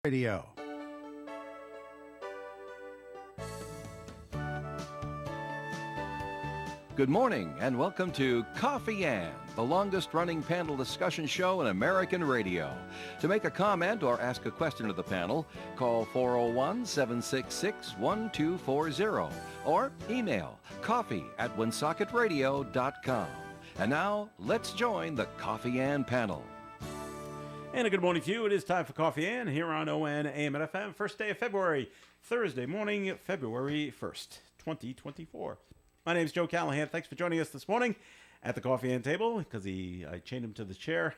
Radio. Good morning and welcome to Coffee Ann, the longest-running panel discussion show in American radio. To make a comment or ask a question to the panel, call 401-766-1240 or email coffee@woonsocket.radio.com. And now, let's join the Coffee Ann panel. And a good morning to you. It is time for Coffee Ann here on ON AM and FM. First day of February, Thursday morning, February 1st, 2024. My name is Joe Callahan. Thanks for joining us this morning at the Coffee Ann table because I chained him to the chair.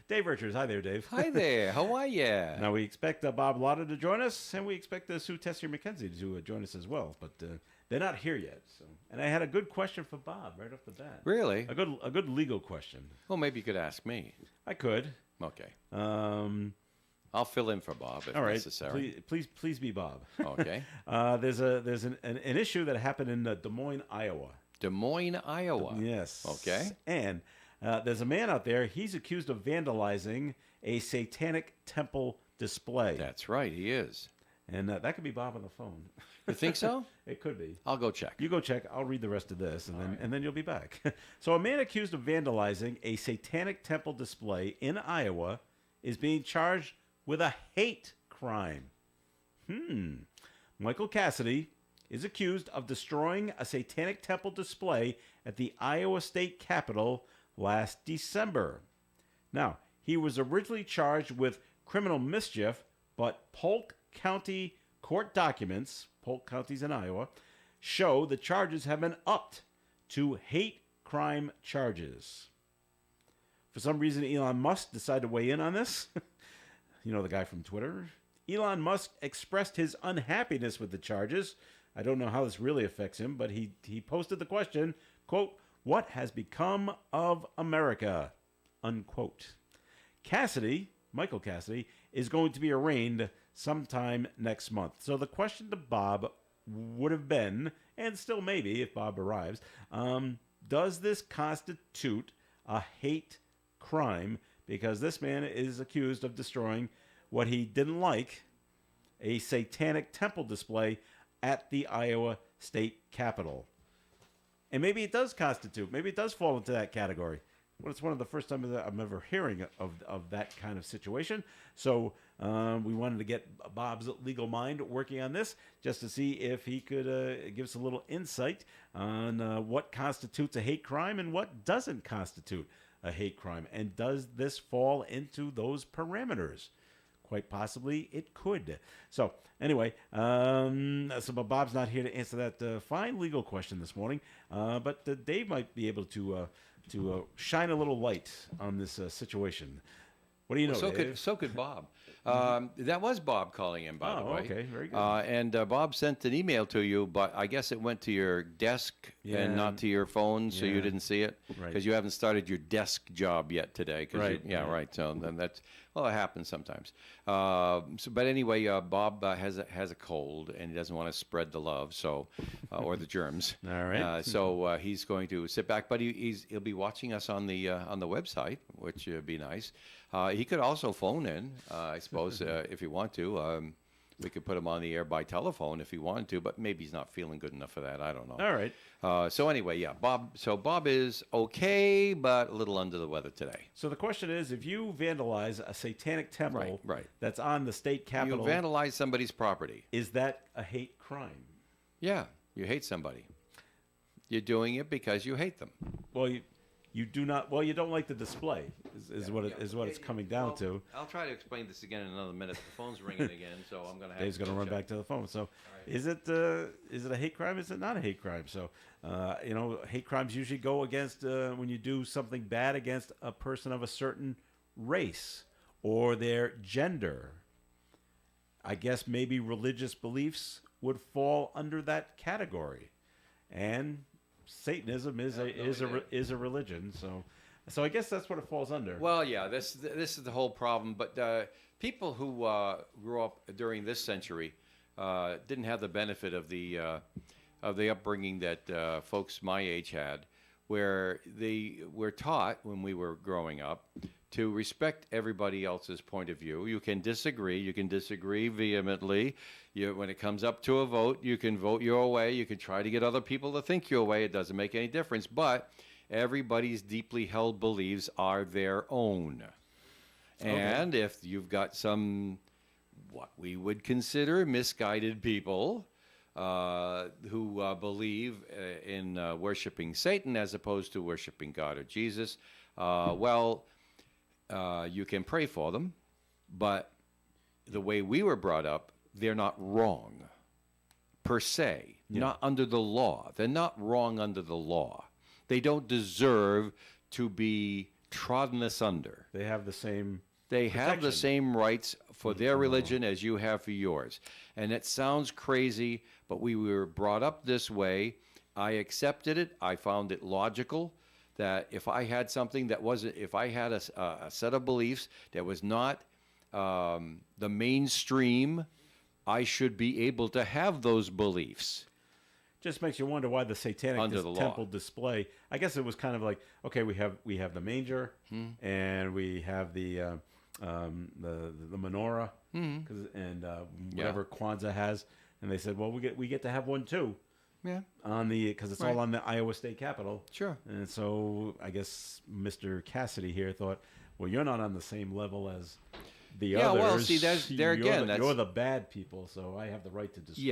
Dave Richards. Hi there, Dave. Hi there. How are you? Now, we expect Bob Lotta to join us, and we expect Sue Tessier-McKenzie to join us as well, but they're not here yet. So, and I had a good question for Bob right off the bat. Really? A good legal question. Well, maybe you could ask me. I could. Okay. I'll fill in for Bob if all right. necessary. Please be Bob. Okay. There's an issue that happened in Des Moines, Iowa. Des Moines, Iowa. Yes. Okay. And there's a man out there. He's accused of vandalizing a satanic temple display. That's right. He is. And that could be Bob on the phone. You think so? It could be. I'll go check. You go check. I'll read the rest of this, and then you'll be back. So a man accused of vandalizing a satanic temple display in Iowa is being charged with a hate crime. Michael Cassidy is accused of destroying a satanic temple display at the Iowa State Capitol last December. Now, he was originally charged with criminal mischief, but Polk County court documents, Polk County's in Iowa, show the charges have been upped to hate crime charges. For some reason, Elon Musk decided to weigh in on this. You know, the guy from Twitter. Elon Musk expressed his unhappiness with the charges. I don't know how this really affects him, but he posted the question, quote, "What has become of America?" Unquote. Michael Cassidy, is going to be arraigned sometime next month. So the question to Bob would have been, and still maybe if Bob arrives, does this constitute a hate crime? Because this man is accused of destroying what he didn't like, a satanic temple display at the Iowa State Capitol. And maybe it does constitute, maybe it does fall into that category. Well, it's one of the first times that I'm ever hearing of that kind of situation. So we wanted to get Bob's legal mind working on this just to see if he could give us a little insight on what constitutes a hate crime and what doesn't constitute a hate crime. And does this fall into those parameters? Quite possibly it could. So anyway, but Bob's not here to answer that fine legal question this morning. But Dave might be able to shine a little light on this situation. What do you know, Dave? So could Bob. That was Bob calling in, by the way. Okay, very good. And Bob sent an email to you, but I guess it went to your desk and not to your phone, so you didn't see it because you haven't started your desk job yet today. Right. Right. So then it happens sometimes. But anyway, Bob has a cold and he doesn't want to spread the love, so or the germs. All right. So he's going to sit back, but he'll be watching us on the website, which would be nice. He could also phone in, I suppose, if you want to. We could put him on the air by telephone if he wanted to, but maybe he's not feeling good enough for that. I don't know. All right. So anyway, yeah, Bob. So Bob is okay, but a little under the weather today. So the question is, if you vandalize a satanic temple Right. that's on the state capitol, You vandalize somebody's property. is that a hate crime? Yeah, you hate somebody. You're doing it because you hate them. Well, you do not. Well, you don't like the display. Is what it's coming down to. I'll try to explain this again in another minute. The phone's ringing again, so I'm going to have. Dave's going to run back to the phone. So, right. is it a hate crime? Is it not a hate crime? So, hate crimes usually go against when you do something bad against a person of a certain race or their gender. I guess maybe religious beliefs would fall under that category, and Satanism is a religion. So I guess that's what it falls under. Well, yeah, this is the whole problem. But people who grew up during this century didn't have the benefit of the upbringing that folks my age had, where they were taught when we were growing up to respect everybody else's point of view. You can disagree vehemently. When it comes up to a vote, you can vote your way. You can try to get other people to think your way. It doesn't make any difference. But everybody's deeply held beliefs are their own. And if you've got some, what we would consider misguided people who believe in worshiping Satan as opposed to worshiping God or Jesus, you can pray for them, but the way we were brought up, they're not wrong per se, not under the law. They're not wrong under the law. They don't deserve to be trodden asunder. They have the same They have the protection. same rights for their religion as you have for yours. And it sounds crazy, but we were brought up this way. I accepted it. I found it logical that if I had something that wasn't, if I had a set of beliefs that was not the mainstream, I should be able to have those beliefs. Just makes you wonder why the satanic Under the law. temple display. I guess it was kind of like, okay, we have the manger and we have the menorah and whatever Kwanzaa has, and they said, well, we get to have one too. Yeah. Because it's all on the Iowa State Capitol. Sure. And so I guess Mr. Cassidy here thought, well, you're not on the same level as the others. well, see, there again, you're the bad people, so I have the right to destroy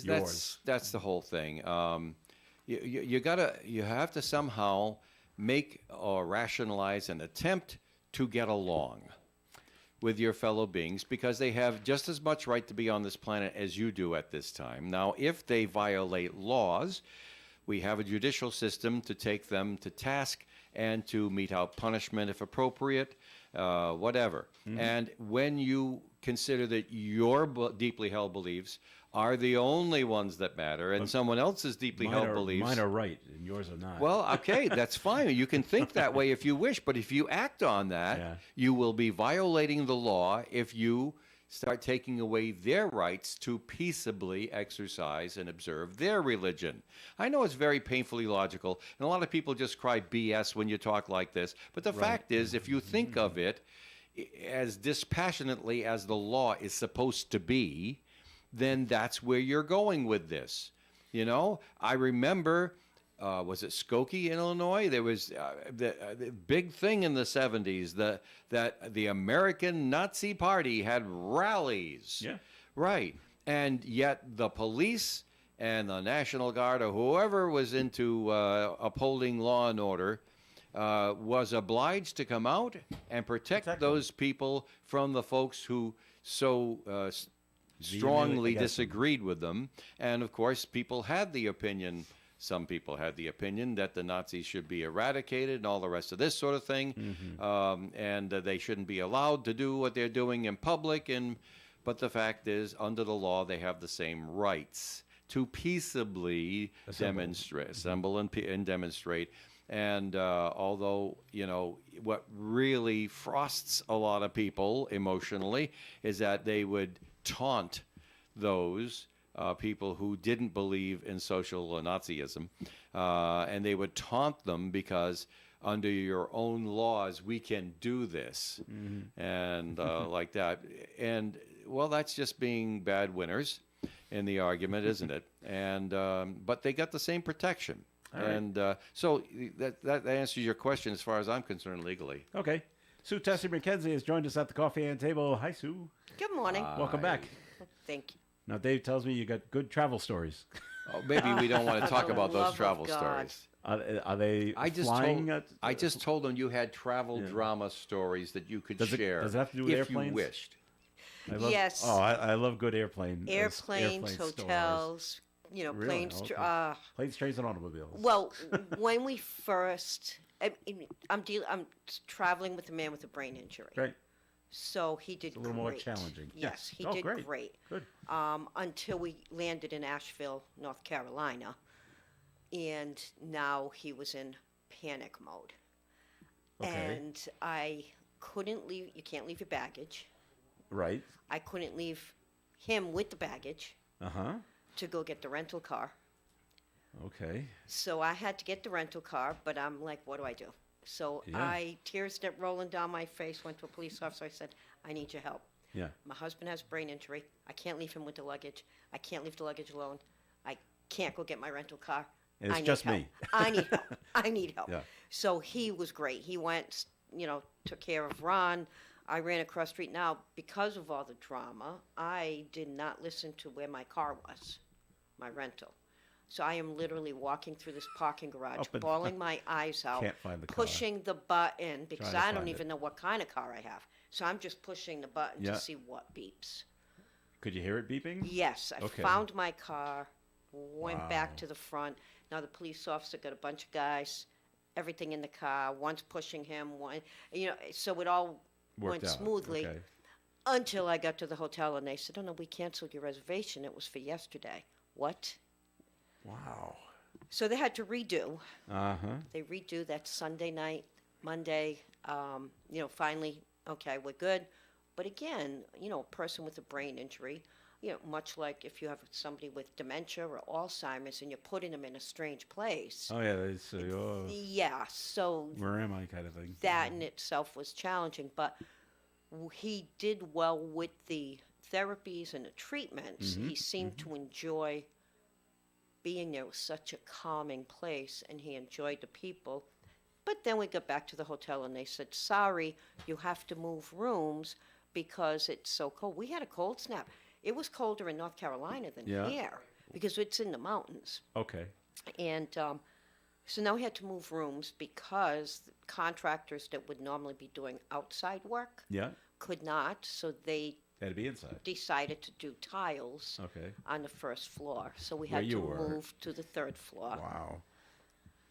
yours. That's the whole thing. You have to somehow make or rationalize an attempt to get along with your fellow beings because they have just as much right to be on this planet as you do at this time. Now, if they violate laws, we have a judicial system to take them to task and to mete out punishment if appropriate, whatever. And when you consider that your deeply held beliefs are the only ones that matter and someone else's deeply held beliefs... Mine are right and yours are not. Well, okay, that's fine. You can think that way if you wish, but if you act on that, you will be violating the law if you start taking away their rights to peaceably exercise and observe their religion. I know it's very painfully logical, and a lot of people just cry BS when you talk like this, but the fact is, if you think of it as dispassionately as the law is supposed to be, then that's where you're going with this. You know, I remember, was it Skokie in Illinois? There was the big thing in the 70s that the American Nazi Party had rallies. Yeah. Right. And yet the police and the National Guard or whoever was into upholding law and order was obliged to come out and protect those people from the folks who so strongly disagreed with them. And of course, people had the opinion, some people had the opinion that the Nazis should be eradicated and all the rest of this sort of thing. And they shouldn't be allowed to do what they're doing in public. But the fact is, under the law, they have the same rights to peaceably assemble and demonstrate. And although, you know, what really frosts a lot of people emotionally is that they would taunt those people who didn't believe in social Nazism, and they would taunt them because under your own laws we can do this, and like that. And well, that's just being bad winners in the argument, isn't it? And but they got the same protection. And so that answers your question as far as I'm concerned legally. Okay. Sue Tessie McKenzie has joined us at the coffee and table. Hi, Sue. Good morning. Welcome back. Thank you. Now, Dave tells me you got good travel stories. Oh, maybe we don't want to talk For the about those love of travel God. stories. Are they flying? I just told them you had travel drama stories that you could share. Does it have to do with if airplanes? you wished. Yes. Oh, I love good airplanes, Airplanes, stories. hotels, you know, Really? planes. Okay. Planes, trains, and automobiles. Well, when we first, I'm traveling with a man with a brain injury. Great. So he did It's a little more challenging. Yes, he Oh, did great. great. Good. Until we landed in Asheville, North Carolina, and now he was in panic mode. Okay. And I couldn't leave. You can't leave your baggage. Right. I couldn't leave him with the baggage Uh-huh. to go get the rental car. Okay. So I had to get the rental car, but I'm like, what do I do? So Yeah. tears that rolling down my face, went to a police officer. I said, I need your help. Yeah. My husband has brain injury. I can't leave him with the luggage. I can't leave the luggage alone. I can't go get my rental car. And it's I need just help. me. I need help. I need help. Yeah. So he was great. He went, took care of Ron. I ran across the street. Now, because of all the drama, I did not listen to where my car was, my rental. So I am literally walking through this parking garage, Up and- bawling my eyes out, Can't find the car. pushing the button because Trying to I don't find even know what kind of car I have. So I'm just pushing the button Yeah. to see what beeps. Could you hear it beeping? Yes, I Okay. found my car, went back Wow. to the front. Now the police officer got a bunch of guys, everything in the car, one's pushing him, so it all Worked went out. smoothly Okay. until I got to the hotel and they said, oh no, we canceled your reservation. It was for yesterday. What? Wow. So they had to redo. Uh-huh. They redo that Sunday night, Monday. Finally, okay, we're good. But again, a person with a brain injury, much like if you have somebody with dementia or Alzheimer's and you're putting them in a strange place. Oh, yeah. They say, oh, Yeah, so where am I kind of thing. that in itself was challenging. But he did well with the therapies and the treatments. He seemed to enjoy being there. It was such a calming place, and he enjoyed the people. But then we got back to the hotel, and they said, sorry, you have to move rooms because it's so cold. We had a cold snap. It was colder in North Carolina than Yeah. here because it's in the mountains. Okay. And so now we had to move rooms because contractors that would normally be doing outside work Yeah. could not. So they Had to be inside. decided to do tiles Okay. on the first floor. So we Where had you to were. move to the third floor. Wow.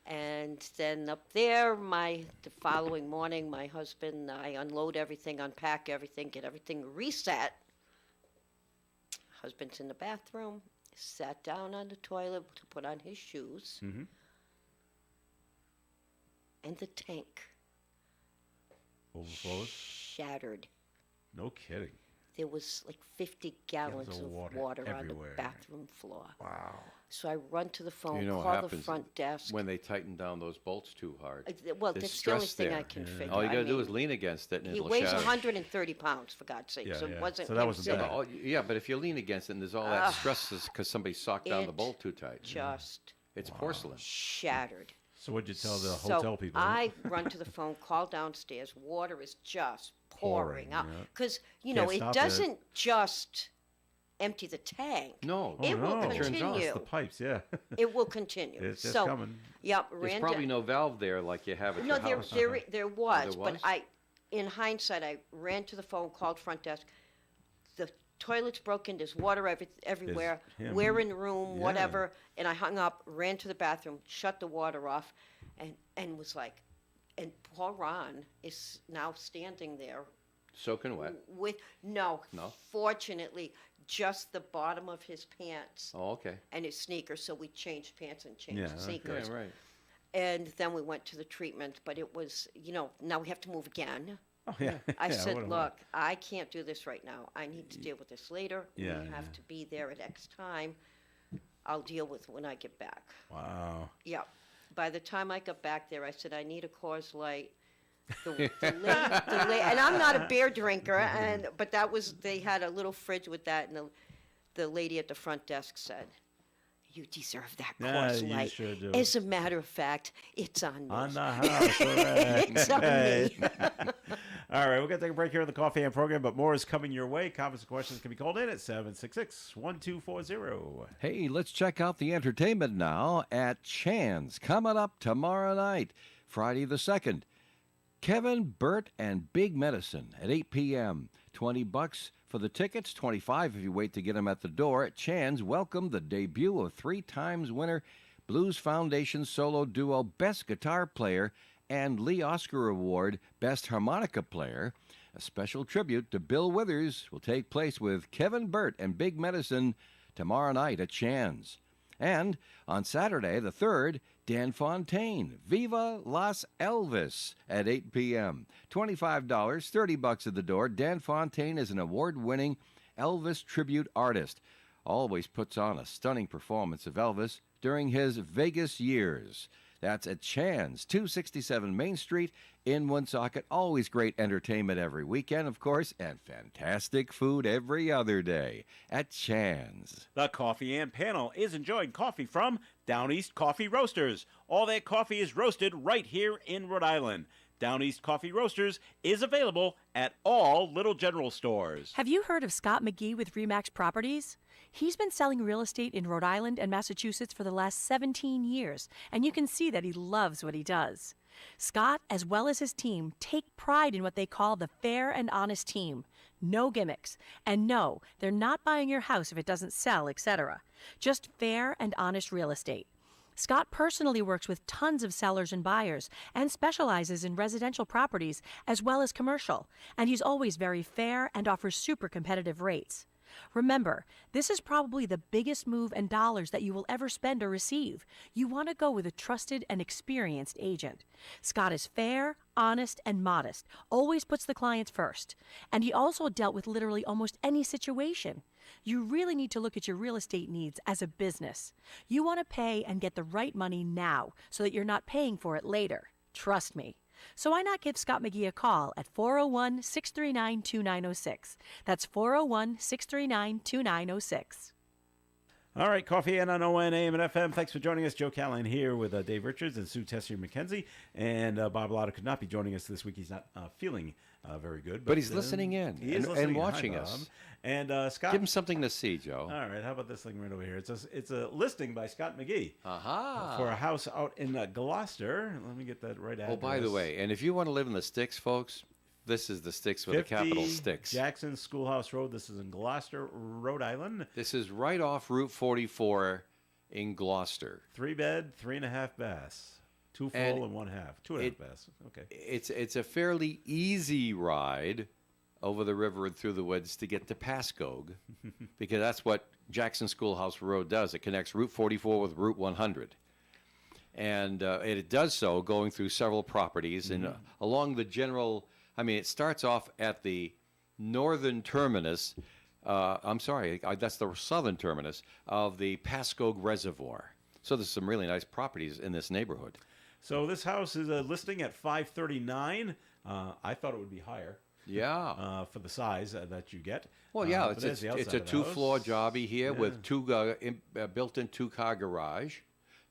And then up there, the following morning, my husband, I unload everything, unpack everything, get everything reset. Husband's in the bathroom, sat down on the toilet to put on his shoes. Mhm. And the tank Overflows? shattered. No kidding. There was like 50 gallons of of water water on the everywhere. bathroom floor. Wow. So I run to the phone, You know what call the happens front desk. when they tighten down those bolts too hard. Well, There's that's the only stress thing there. I can figure. All you I got to do mean, is lean against it and he it'll weighs shatter. 130 pounds, for God's sake. Yeah, So yeah. it wasn't. So that wasn't insane. bad. Yeah, but if you lean against it and there's all that stress is because somebody socked down the It bolt too tight. Just It's porcelain. shattered. So what'd you tell the So hotel people? I run to the phone, call downstairs. Water is just pouring Pouring, out yeah. because Can't it stop it. doesn't just empty the tank. No, It will no. It turns off. continue. It's the pipes, yeah. It will continue. It's just so, coming. Yep. There's probably no valve there like you have at No, your there, house. there was, was? but in hindsight, I ran to the phone, called front desk. The toilet's broken. There's water everywhere. him. We're in the room, Yeah. whatever. And I hung up, ran to the bathroom, shut the water off, and was like, and poor Ron is now standing there Soaking wet. with no. No? Fortunately, just the bottom of his pants Oh, okay. and his sneakers. So we changed pants and changed Yeah, okay. sneakers. Yeah, right. And then we went to the treatment, but it was, now we have to move again. Oh, yeah. I Yeah, said, what a- look, I can't do this right now. I need to deal with this later. Yeah, We have yeah. to be there at X time. I'll deal with it when I get back. Wow. Yeah. By the time I got back there, I said, I need a Coors Light. And I'm not a beer drinker, but they had a little fridge with that, and the lady at the front desk said, you deserve that Yeah, Coors you Light. sure do. As a matter of fact, it's on me. On the house. All right. It's on Hey. me. All right, we're going to take a break here on the Coffee and program, but more is coming your way. Comments and questions can be called in at 766-1240. Hey, let's check out the entertainment now at Chan's. Coming up tomorrow night, Friday the 2nd. Kevin, Burt, and Big Medicine at 8 p.m. $20 for the tickets, $25 if you wait to get them at the door. At Chan's, welcome the debut of 3-times winner Blues Foundation solo duo Best Guitar Player and Lee Oscar Award Best Harmonica Player. A special tribute to Bill Withers will take place with Kevin, Burt, and Big Medicine tomorrow night at Chan's. And on Saturday, the 3rd, Dan Fontaine, Viva Las Elvis at 8 p.m. $25, $30 at the door. Dan Fontaine is an award-winning Elvis tribute artist. Always puts on a stunning performance of Elvis during his Vegas years. That's at Chan's, 267 Main Street in Woonsocket. Always great entertainment every weekend, of course, and fantastic food every other day at Chan's. The Coffee and Panel is enjoying coffee from Down East Coffee Roasters. All their coffee is roasted right here in Rhode Island. Down East Coffee Roasters is available at all Little General stores. Have you heard of Scott McGee with Remax Properties? He's been selling real estate in Rhode Island and Massachusetts for the last 17 years, and you can see that he loves what he does. Scott, as well as his team, take pride in what they call the fair and honest team. No gimmicks. And no, they're not buying your house if it doesn't sell, etc. Just fair and honest real estate. Scott personally works with tons of sellers and buyers and specializes in residential properties as well as commercial, and he's always very fair and offers super competitive rates. Remember, this is probably the biggest move in dollars that you will ever spend or receive. You want to go with a trusted and experienced agent. Scott is fair, honest, and modest, always puts the clients first, and he also dealt with literally almost any situation. You really need to look at your real estate needs as a business. You want to pay and get the right money now so that you're not paying for it later. Trust me. So why not give Scott McGee a call at 401-639-2906. That's 401-639-2906. All right, Coffee and on ON, AM, and FM. Thanks for joining us. Joe Callahan here with Dave Richards and Sue Tessier-McKenzie. And Bob Lotta could not be joining us this week. He's not feeling very good. But he's listening in he is and listening in. watching Hi, us. Bob. And Scott. Give him something to see, Joe. All right, how about this thing right over here? It's a listing by Scott McGee Aha. for a house out in Gloucester. Let me get that right address. Oh, by the way, and if you want to live in the sticks, folks, this is the sticks with the capital Sticks. Jackson Schoolhouse Road. This is in Gloucester, Rhode Island. This is right off Route 44 in Gloucester. 3-bed, 3.5 baths. 2 full and 1 half. 2.5 baths. Okay. It's a fairly easy ride over the river and through the woods to get to Pascoag, because that's what Jackson Schoolhouse Road does. It connects Route 44 with Route 100. And it does so going through several properties and along the general, it starts off at the northern terminus, that's the southern terminus of the Pascoag Reservoir. So there's some really nice properties in this neighborhood. So this house is listing at $539. I thought it would be higher. Yeah. For the size that you get. Well, yeah, but there's the it's outside a of the two-floor house. jobby here with two built-in two-car garage.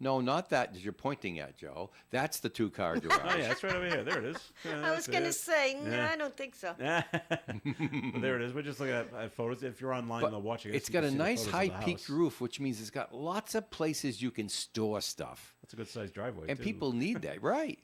No, not that you're pointing at, Joe. That's the two-car garage. Oh, yeah, it's right over here. There it is. Yeah, I was going to say, no, Yeah. I don't think so. Well, there it is. We're just looking at photos. If you're online But and watching, it's you got can a see the nice photos of the high-peaked house. roof, which means it's got lots of places you can store stuff. That's a good sized driveway. And too. people need that, right?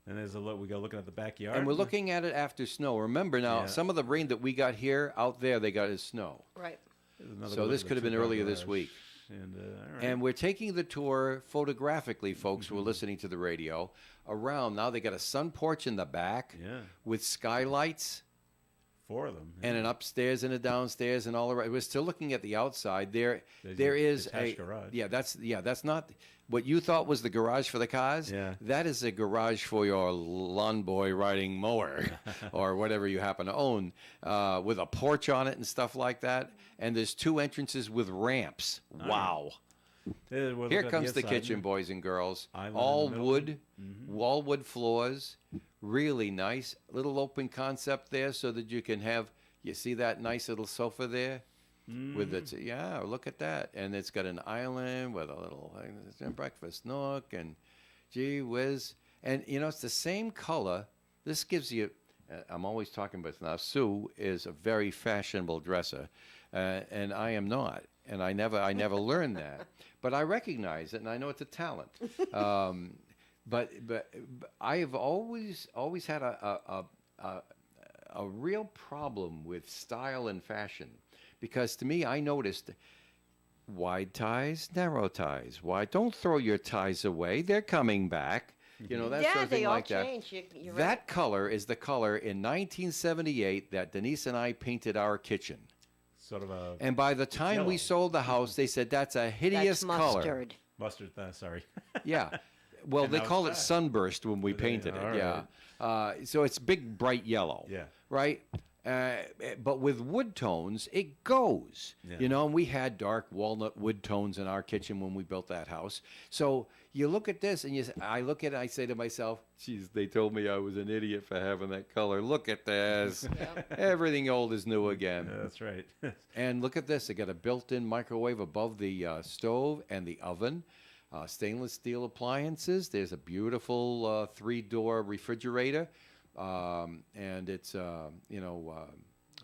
And there's a look. We go looking at the backyard. And we're looking at it after snow. Remember now, Yeah. some of the rain that we got here, out there, they got as snow. Right. There's another So look this at the could have been two-car earlier this garage. week. And all right. And we're taking the tour photographically, folks who are listening to the radio, around. Now they got a sun porch in the back Yeah. with skylights 4 of them. and an upstairs and a downstairs and all around. We're still looking at the outside. There There's there a is detached garage. that's not what you thought was the garage for the cars. Yeah. That is a garage for your lawn boy riding mower or whatever you happen to own, with a porch on it and stuff like that. And there's 2 entrances with ramps. Wow. We're looking Here at comes the inside. kitchen, boys and girls. Island in All the middle. wood, all wood floors, really nice. Little open concept there so that you can have, you see that nice little sofa there? With its, yeah, look at that. And it's got an island with a little breakfast nook and gee whiz. And, it's the same color. This gives you, I'm always talking about now, Sue is a very fashionable dresser, and I am not. And I never learned that. But I recognize it, and I know it's a talent. But I have always had a real problem with style and fashion, because to me, I noticed wide ties, narrow ties. Why don't throw your ties away? They're coming back. That Yeah, sort of they thing all like that. change. You're right. That color is the color in 1978 that Denise and I painted our kitchen. Sort of a And by the time we yellow. sold the house, they said that's a hideous That's color. mustard. mustard. Sorry. Yeah. Well, And they now call it it's that. sunburst when we They- painted all it. Yeah. So it's big, bright yellow. Yeah. Right? But with wood tones, it goes. Yeah. You know, and we had dark walnut wood tones in our kitchen when we built that house. So you look at this, and I look at it, and I say to myself, geez, they told me I was an idiot for having that color. Look at this. Everything old is new again. Yeah, that's right. And look at this. They got a built-in microwave above the stove and the oven. Stainless steel appliances. There's a beautiful three-door refrigerator. And it's,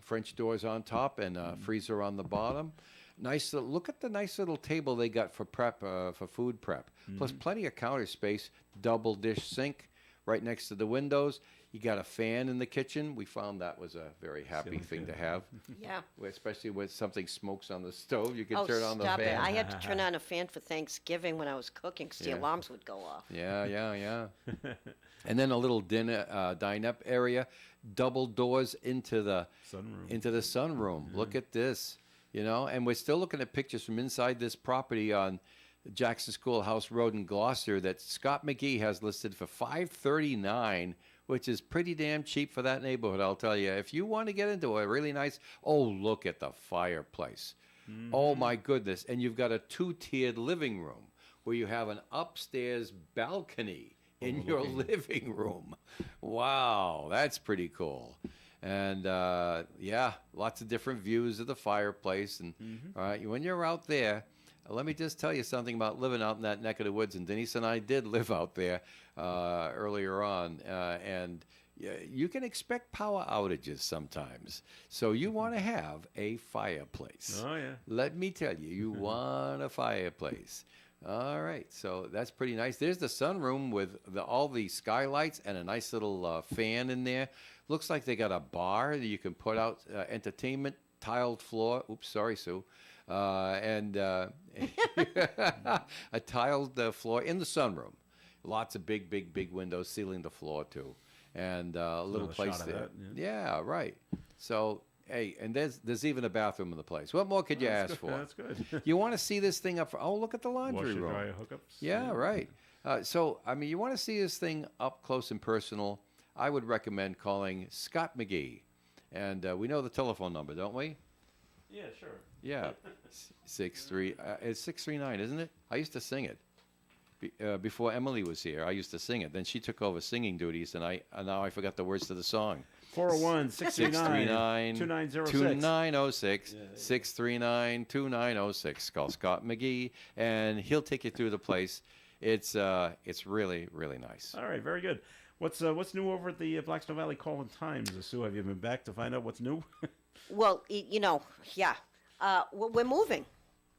French doors on top and a freezer on the bottom. Look at the nice little table they got for prep, for food prep. Plus plenty of counter space, double dish sink right next to the windows. You got a fan in the kitchen. We found that was a very happy thing to have. Yeah. Especially when something smokes on the stove, you can Oh, turn on the stop it. fan. I had to turn on a fan for Thanksgiving when I was cooking because the alarms would go off. Yeah. And then a little dine-up area, double doors into the sunroom. Look at this, and we're still looking at pictures from inside this property on Jackson Schoolhouse Road in Gloucester that Scott McGee has listed for $539, which is pretty damn cheap for that neighborhood, I'll tell you. If you want to get into a really nice, look at the fireplace. Oh my goodness. And you've got a 2-tiered living room where you have an upstairs balcony in your living room. Wow, that's pretty cool. And lots of different views of the fireplace. And all right, when you're out there, let me just tell you something about living out in that neck of the woods. And Denise and I did live out there earlier on. And you can expect power outages sometimes. So you want to have a fireplace. Oh, yeah. Let me tell you, you want a fireplace. All right, so that's pretty nice. There's the sunroom with all the skylights and a nice little fan in there. Looks like they got a bar that you can put out entertainment, tiled floor. Oops, sorry, Sue. And a tiled floor in the sunroom. Lots of big windows sealing the floor, too. And a little Another place shot of there. that, Yeah, right. So, hey, and there's even a bathroom in the place. What more could you ask for? That's good. You want to see this thing up? Look at the laundry Washer, room. dryer hookups. Yeah, right. So, I mean, you want to see this thing up close and personal, I would recommend calling Scott McGee. And we know the telephone number, don't we? Yeah, sure. Yeah. It's 639, isn't it? I used to sing it. Before Emily was here, I used to sing it. Then she took over singing duties, and now I forgot the words to the song. 401-639-2906. 2906 639-2906. Call Scott McGee, and he'll take you through the place. It's really, really nice. All right, very good. What's new over at the Blackstone Valley Call and Times? Sue, have you been back to find out what's new? Well, yeah. We're moving.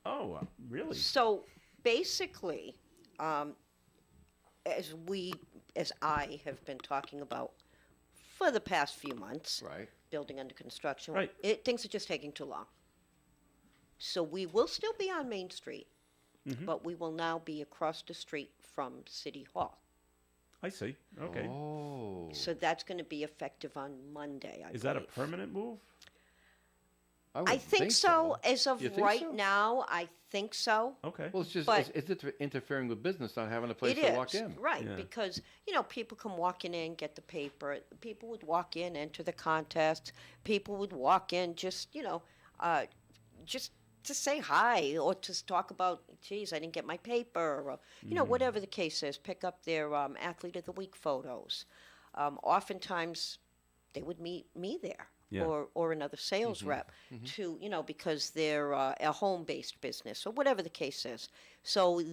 Oh, really? So basically, as I have been talking about for the past few months, Right. building under construction, Right. Things are just taking too long. So we will still be on Main Street, but we will now be across the street from City Hall. I see. Okay. Oh. So that's going to be effective on Monday, I Is that a believe. permanent move? I wouldn't think so. As of You think right so? now, I think so. Okay. Well, it's just But- it's interfering with business, not having a place It to is, walk in. right, Yeah. because, people come walking in, get the paper. People would walk in, enter the contest. People would walk in just to say hi or to talk about, geez, I didn't get my paper, or, whatever the case is, pick up their Athlete of the Week photos. Oftentimes, they would meet me there. Yeah. Or another sales rep to, because they're a home-based business or whatever the case is. So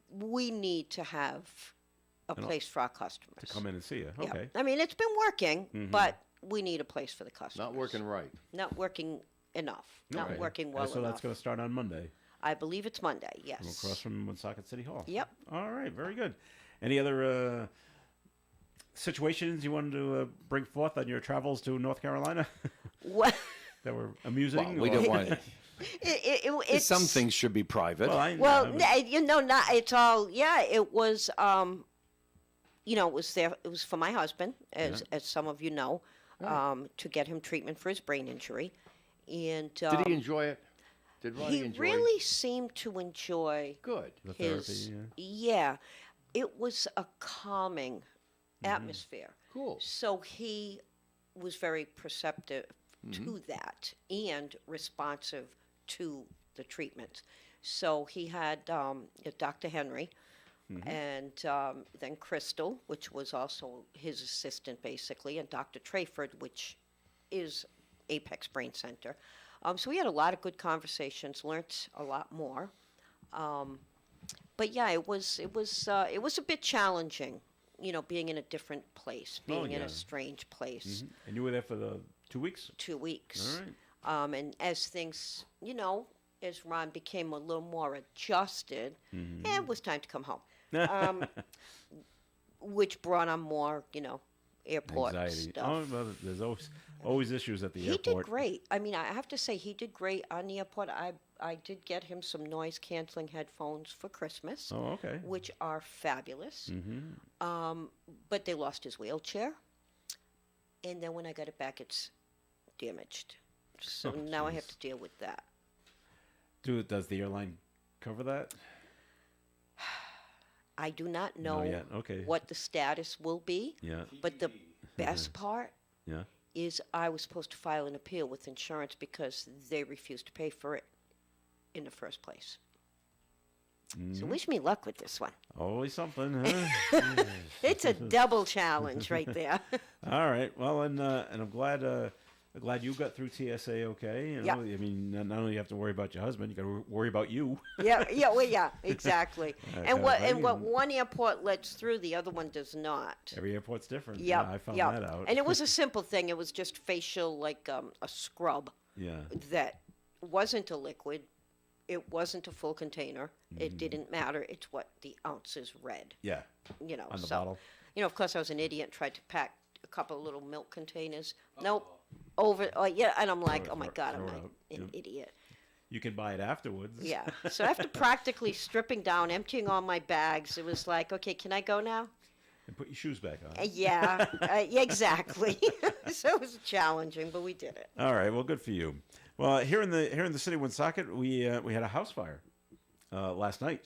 we need to have a place for our customers. To come in and see you. Yeah. Okay. I mean, it's been working, but we need a place for the customers. Not working right. Not working enough. Not Okay. working well So enough. that's going to start on Monday. I believe it's Monday, yes. Across from Woonsocket City Hall. Yep. All right. Very good. Any other situations you wanted to bring forth on your travels to North Carolina Well, that were amusing? We or- don't want it's some things should be private. Well, I, Well, I would- not it's all. Yeah, it was. It was there. It was for my husband, as some of you know, to get him treatment for his brain injury, and Did he enjoy it? Did Ronnie he enjoy really seemed to enjoy Good. the his. therapy. Yeah, it was a calming atmosphere. Cool. So he was very perceptive to that and responsive to the treatment. So he had Dr. Henry and then Crystal, which was also his assistant basically, and Dr. Trayford, which is Apex Brain Center. So we had a lot of good conversations, learnt a lot more. But yeah, it was a bit challenging, being in a different place, being in yeah. a strange place. And you were there for the 2 weeks? 2 weeks. All right. And as things, as Ron became a little more adjusted, it was time to come home. Which brought on more, airport Anxiety. stuff. Oh, well, there's always issues at the He airport. did great. I mean, I have to say, he did great on the airport. I did get him some noise canceling headphones for Christmas, Oh, okay. which are fabulous. But they lost his wheelchair. And then when I got it back, it's damaged. So now I have to deal with that. Does the airline cover that? I do not know yet. Okay. what the status will be. Yeah. But the best part Yeah. is I was supposed to file an appeal with insurance because they refused to pay for it in the first place. So wish me luck with this one. Always something, huh? It's a double challenge right there. All right. Well, and I'm glad you got through TSA okay. Yeah. I mean, not only you have to worry about your husband, you got to worry about you. Yeah, exactly. Okay, And what right. one airport lets through, the other one does not. Every airport's different. Yeah, I found that out. And it was a simple thing. It was just facial, like a scrub yeah. that wasn't a liquid. It wasn't a full container. It didn't matter. It's what the ounces read. Yeah. On the so, bottle. Of course, I was an idiot and tried to pack a couple of little milk containers. Nope. And I'm like, oh my God, I'm throw it like out. an Yep. idiot. You can buy it afterwards. Yeah. So after practically stripping down, emptying all my bags, it was like, okay, can I go now? And put your shoes back on. Yeah, exactly. So it was challenging, but we did it. All right. Well, good for you. Well, here in the city of Woonsocket, we had a house fire last night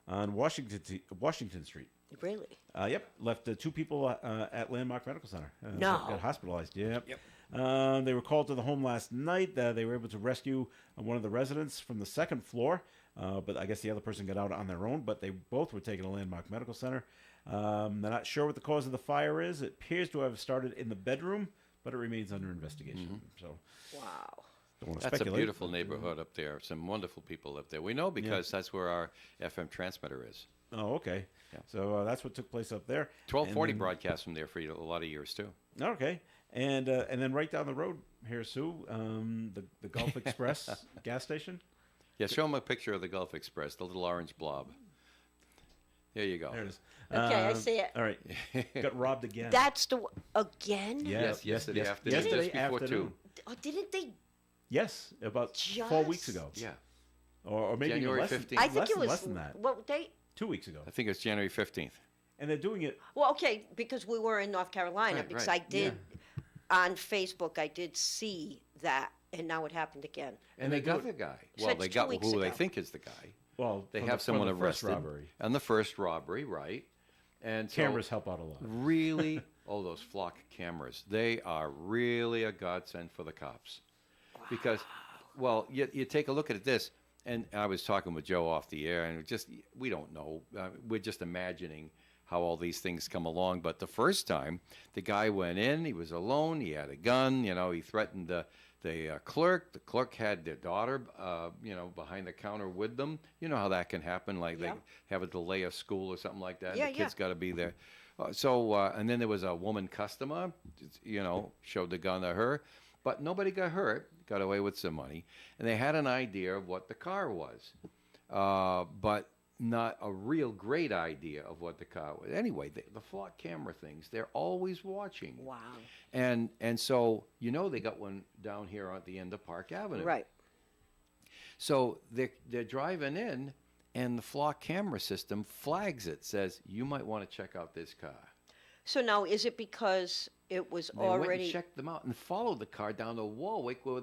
on Washington Street. Really? Yep, left 2 people at Landmark Medical Center. No. Got hospitalized. Yep. They were called to the home last night. They were able to rescue one of the residents from the 2nd floor, but I guess the other person got out on their own. But they both were taken to Landmark Medical Center. They're not sure what the cause of the fire is. It appears to have started in the bedroom, but it remains under investigation. So, Wow. don't want to That's a speculate. beautiful neighborhood up there. Some wonderful people live there. We know because that's where our FM transmitter is. Oh, okay. Yeah. So that's what took place up there. 1240 And then- broadcast from there for a lot of years too. Okay, and then right down the road here, Sue, the Gulf Express gas station. Yeah, show them a picture of the Gulf Express, the little orange blob. There you go. There it is. Okay, I see it. All right, got robbed again. That's again? Yes, yesterday afternoon. Yesterday Just before afternoon. 2. Oh, didn't they? Yes, about 4 weeks Just- ago. Yeah, Or maybe even January less, 15th. I think less, it was less than that. What date? 2 weeks ago, I think it's January 15th. and they're doing it. Well, okay, because we were in North Carolina. Right, because right. I did on Facebook, I did see that, and now it happened again. And they they do got it- the guy. So Well, it's they 2 got weeks who they ago. think is the guy. Well, They for have the, someone for the first arrested. robbery. On the first robbery, right? And so Cameras help out a lot. really, those flock cameras, they are really a godsend for the cops. Because, well, you take a look at this, and I was talking with Joe off the air, and we don't know. We're just imagining how all these things come along. But the first time, the guy went in, he was alone, he had a gun, he threatened the clerk. The clerk had their daughter, behind the counter with them. You know how that can happen, like Yeah. they have a delay of school or something like that. Yeah, The kid's got to be there. And then there was a woman customer, showed the gun to her, but nobody got hurt, got away with some money. And they had an idea of what the car was, but not a real great idea of what the car was. Anyway, the flock camera things, they're always watching. Wow. And so, they got one down here at the end of Park Avenue. Right. So they're driving in, and the flock camera system flags it, says, you might want to check out this car. So now, is it because it was They went and already? checked them out and followed the car down to Warwick, where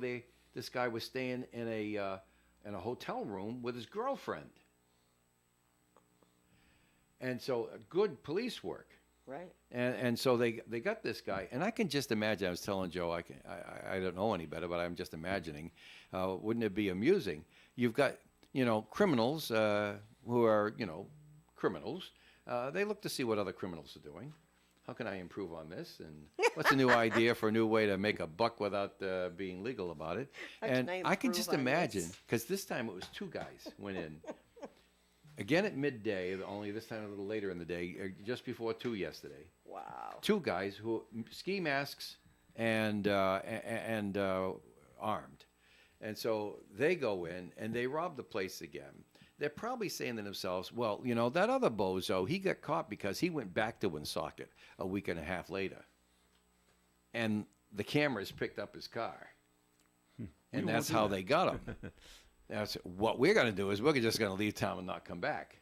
this guy was staying in a hotel room with his girlfriend. And so, good police work. Right. And so they got this guy, and I can just imagine. I was telling Joe, I don't know any better, but I'm just imagining. Wouldn't it be amusing? You've got criminals who are criminals. They look to see what other criminals are doing. How can I improve on this? And what's a new idea for a new way to make a buck without being legal about it? How And can I I can improve just on imagine, this? because this time it was 2 guys went in. Again at midday, only this time a little later in the day, just before 2 yesterday. Wow. 2 guys who ski masks and armed, and so they go in and they rob the place again. They're probably saying to themselves, "Well, that other bozo, he got caught because he went back to Woonsocket a week and a half later, and the cameras picked up his car, and that's how they got him." That's what we're going to do is we're just going to leave town and not come back.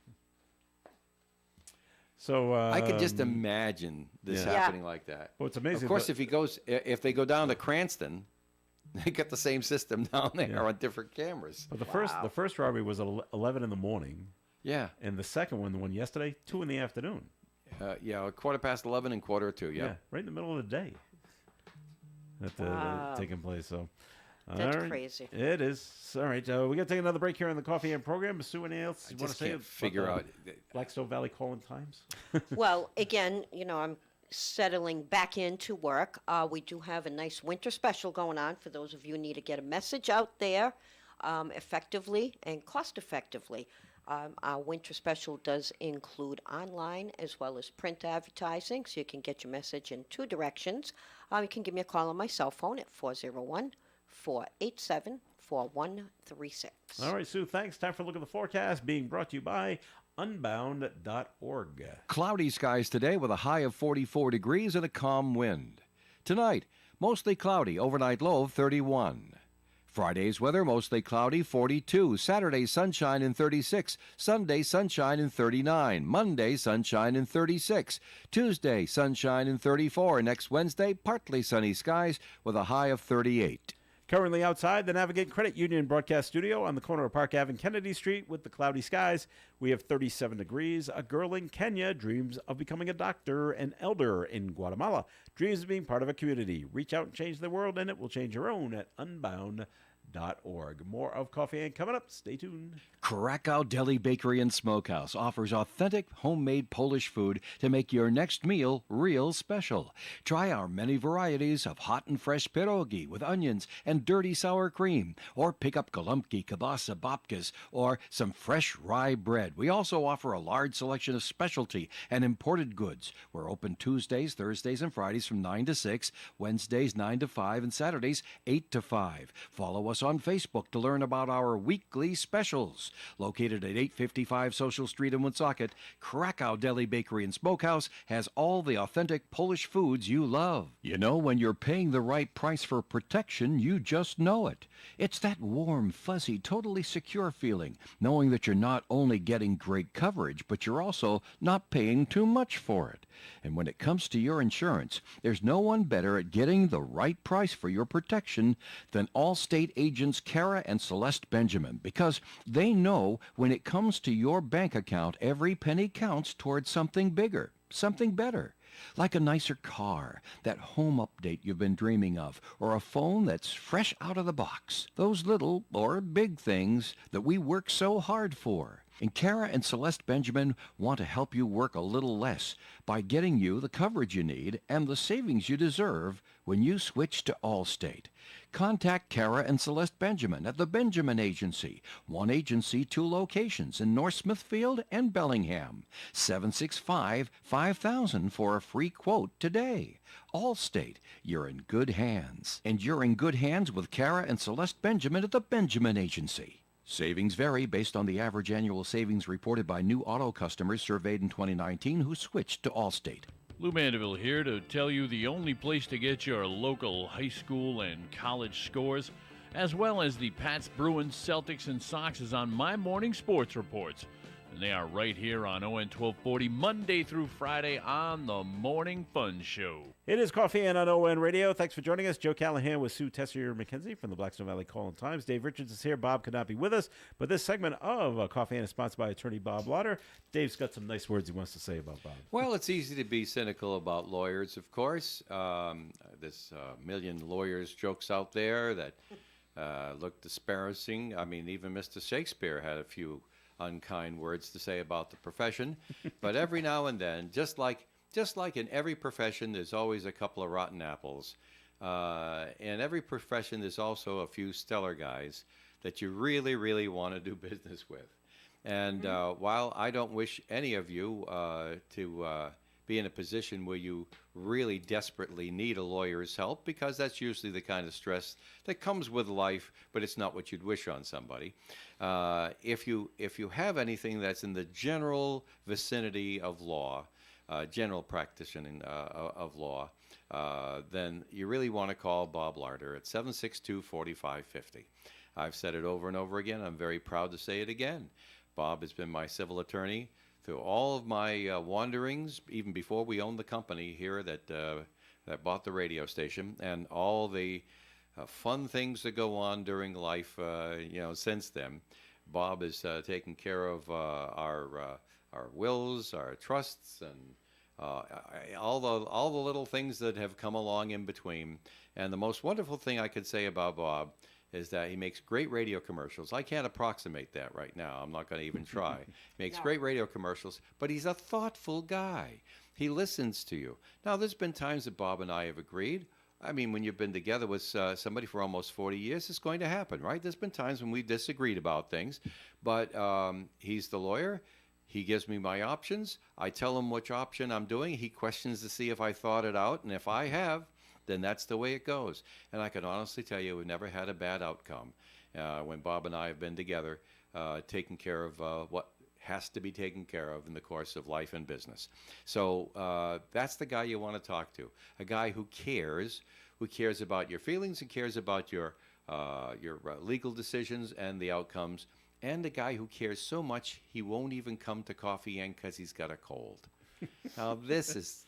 So I could just imagine this yeah. happening like that. Well, it's amazing. Of course, but- if they go down to Cranston, they got the same system down there Yeah. on different cameras. But the first robbery was at 11 in the morning, Yeah, and the second one, the one yesterday, 2 in the afternoon. yeah, 11:15 and 1:45. Yeah. Right in the middle of the day. That Wow. taking place. So That's all right. crazy. It is. All right. We got to take another break here on the Coffee and program. Sue, anything else I you want to just say? can't about figure the out. Blackstone Valley calling times. Well, again, I'm settling back into work. We do have a nice winter special going on for those of you who need to get a message out there effectively and cost effectively. Our winter special does include online as well as print advertising, so you can get your message in 2 directions. You can give me a call on my cell phone at 401-487-4136. All right, Sue. Thanks. Time for a look at the forecast, being brought to you by Unbound.org. Cloudy skies today with a high of 44 degrees and a calm wind. Tonight, mostly cloudy, overnight low of 31. Friday's weather, mostly cloudy, 42. Saturday, sunshine and 36. Sunday, sunshine and 39. Monday, sunshine and 36. Tuesday, sunshine and 34. Next Wednesday, partly sunny skies with a high of 38. Currently outside the Navigate Credit Union broadcast studio on the corner of Park Ave and Kennedy Street with the cloudy skies, we have 37 degrees. A girl in Kenya dreams of becoming a doctor. An elder in Guatemala dreams of being part of a community. Reach out and change the world, and it will change your own at Unbound.org. More of Coffee and coming up. Stay tuned. Krakow Deli Bakery and Smokehouse offers authentic homemade Polish food to make your next meal real special. Try our many varieties of hot and fresh pierogi with onions and dirty sour cream, or pick up golubki, kielbasa, babkas, or some fresh rye bread. We also offer a large selection of specialty and imported goods. We're open Tuesdays, Thursdays, and Fridays from 9 to 6, Wednesdays 9 to 5, and Saturdays 8 to 5. Follow us on Facebook to learn about our weekly specials. Located at 855 Social Street in Woonsocket, Krakow Deli Bakery and Smokehouse has all the authentic Polish foods you love. You know, when you're paying the right price for protection, you just know it. It's that warm, fuzzy, totally secure feeling, knowing that you're not only getting great coverage, but you're also not paying too much for it. And when it comes to your insurance, there's no one better at getting the right price for your protection than Allstate agents Kara and Celeste Benjamin, because they know when it comes to your bank account, every penny counts towards something bigger, something better. Like a nicer car, that home update you've been dreaming of, or a phone that's fresh out of the box. Those little or big things that we work so hard for. And Kara and Celeste Benjamin want to help you work a little less by getting you the coverage you need and the savings you deserve when you switch to Allstate. Contact Kara and Celeste Benjamin at the Benjamin Agency. One agency, 2 locations in North Smithfield and Bellingham. 765-5000 for a free quote today. Allstate, you're in good hands. And you're in good hands with Kara and Celeste Benjamin at the Benjamin Agency. Savings vary based on the average annual savings reported by new auto customers surveyed in 2019 who switched to Allstate. Lou Mandeville here to tell you the only place to get your local high school and college scores, as well as the Pats, Bruins, Celtics, and Sox is on My Morning Sports Reports. And they are right here on ON 1240, Monday through Friday on the Morning Fun Show. It is Coffee and on ON Radio. Thanks for joining us. Joe Callahan with Sue Tessier McKenzie from the Blackstone Valley Call-In-Times. Dave Richards is here. Bob could not be with us. But this segment of Coffee and is sponsored by attorney Bob Lauder. Dave's got some nice words he wants to say about Bob. Well, it's easy to be cynical about lawyers, of course. There's a million lawyers jokes out there that look disparaging. I mean, even Mr. Shakespeare had a few unkind words to say about the profession. But every now and then, just like in every profession, there's always a couple of rotten apples. In every profession, there's also a few stellar guys that you really, really want to do business with. And while I don't wish any of you to be in a position where you really desperately need a lawyer's help, because that's usually the kind of stress that comes with life, but it's not what you'd wish on somebody. If you have anything that's in the general vicinity of law, general practicing of law, then you really want to call Bob Larder at 762-4550. I've said it over and over again. I'm very proud to say it again. Bob has been my civil attorney through all of my wanderings, even before we owned the company here that bought the radio station, and all the fun things that go on during life, since then. Bob is taking care of our wills, our trusts, and all the little things that have come along in between. And the most wonderful thing I could say about Bob is that he makes great radio commercials. I can't approximate that right now. I'm not going to even try. He makes great radio commercials, but he's a thoughtful guy. He listens to you. Now, there's been times that Bob and I have agreed. I mean, when you've been together with somebody for almost 40 years, it's going to happen, right? There's been times when we've disagreed about things, but he's the lawyer. He gives me my options. I tell him which option I'm doing. He questions to see if I thought it out, and if I have, then that's the way it goes. And I can honestly tell you we've never had a bad outcome when Bob and I have been together taking care of what has to be taken care of in the course of life and business. So that's the guy you want to talk to, a guy who cares about your feelings and cares about your legal decisions and the outcomes, and a guy who cares so much he won't even come to Coffee Inn because he's got a cold. Now, this is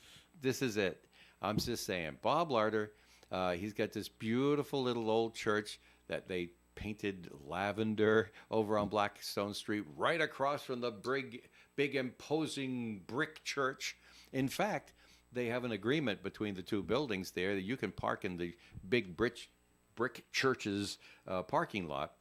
it. I'm just saying, Bob Larder, he's got this beautiful little old church that they painted lavender over on Blackstone Street, right across from the big imposing brick church. In fact, they have an agreement between the two buildings there that you can park in the big brick church's parking lot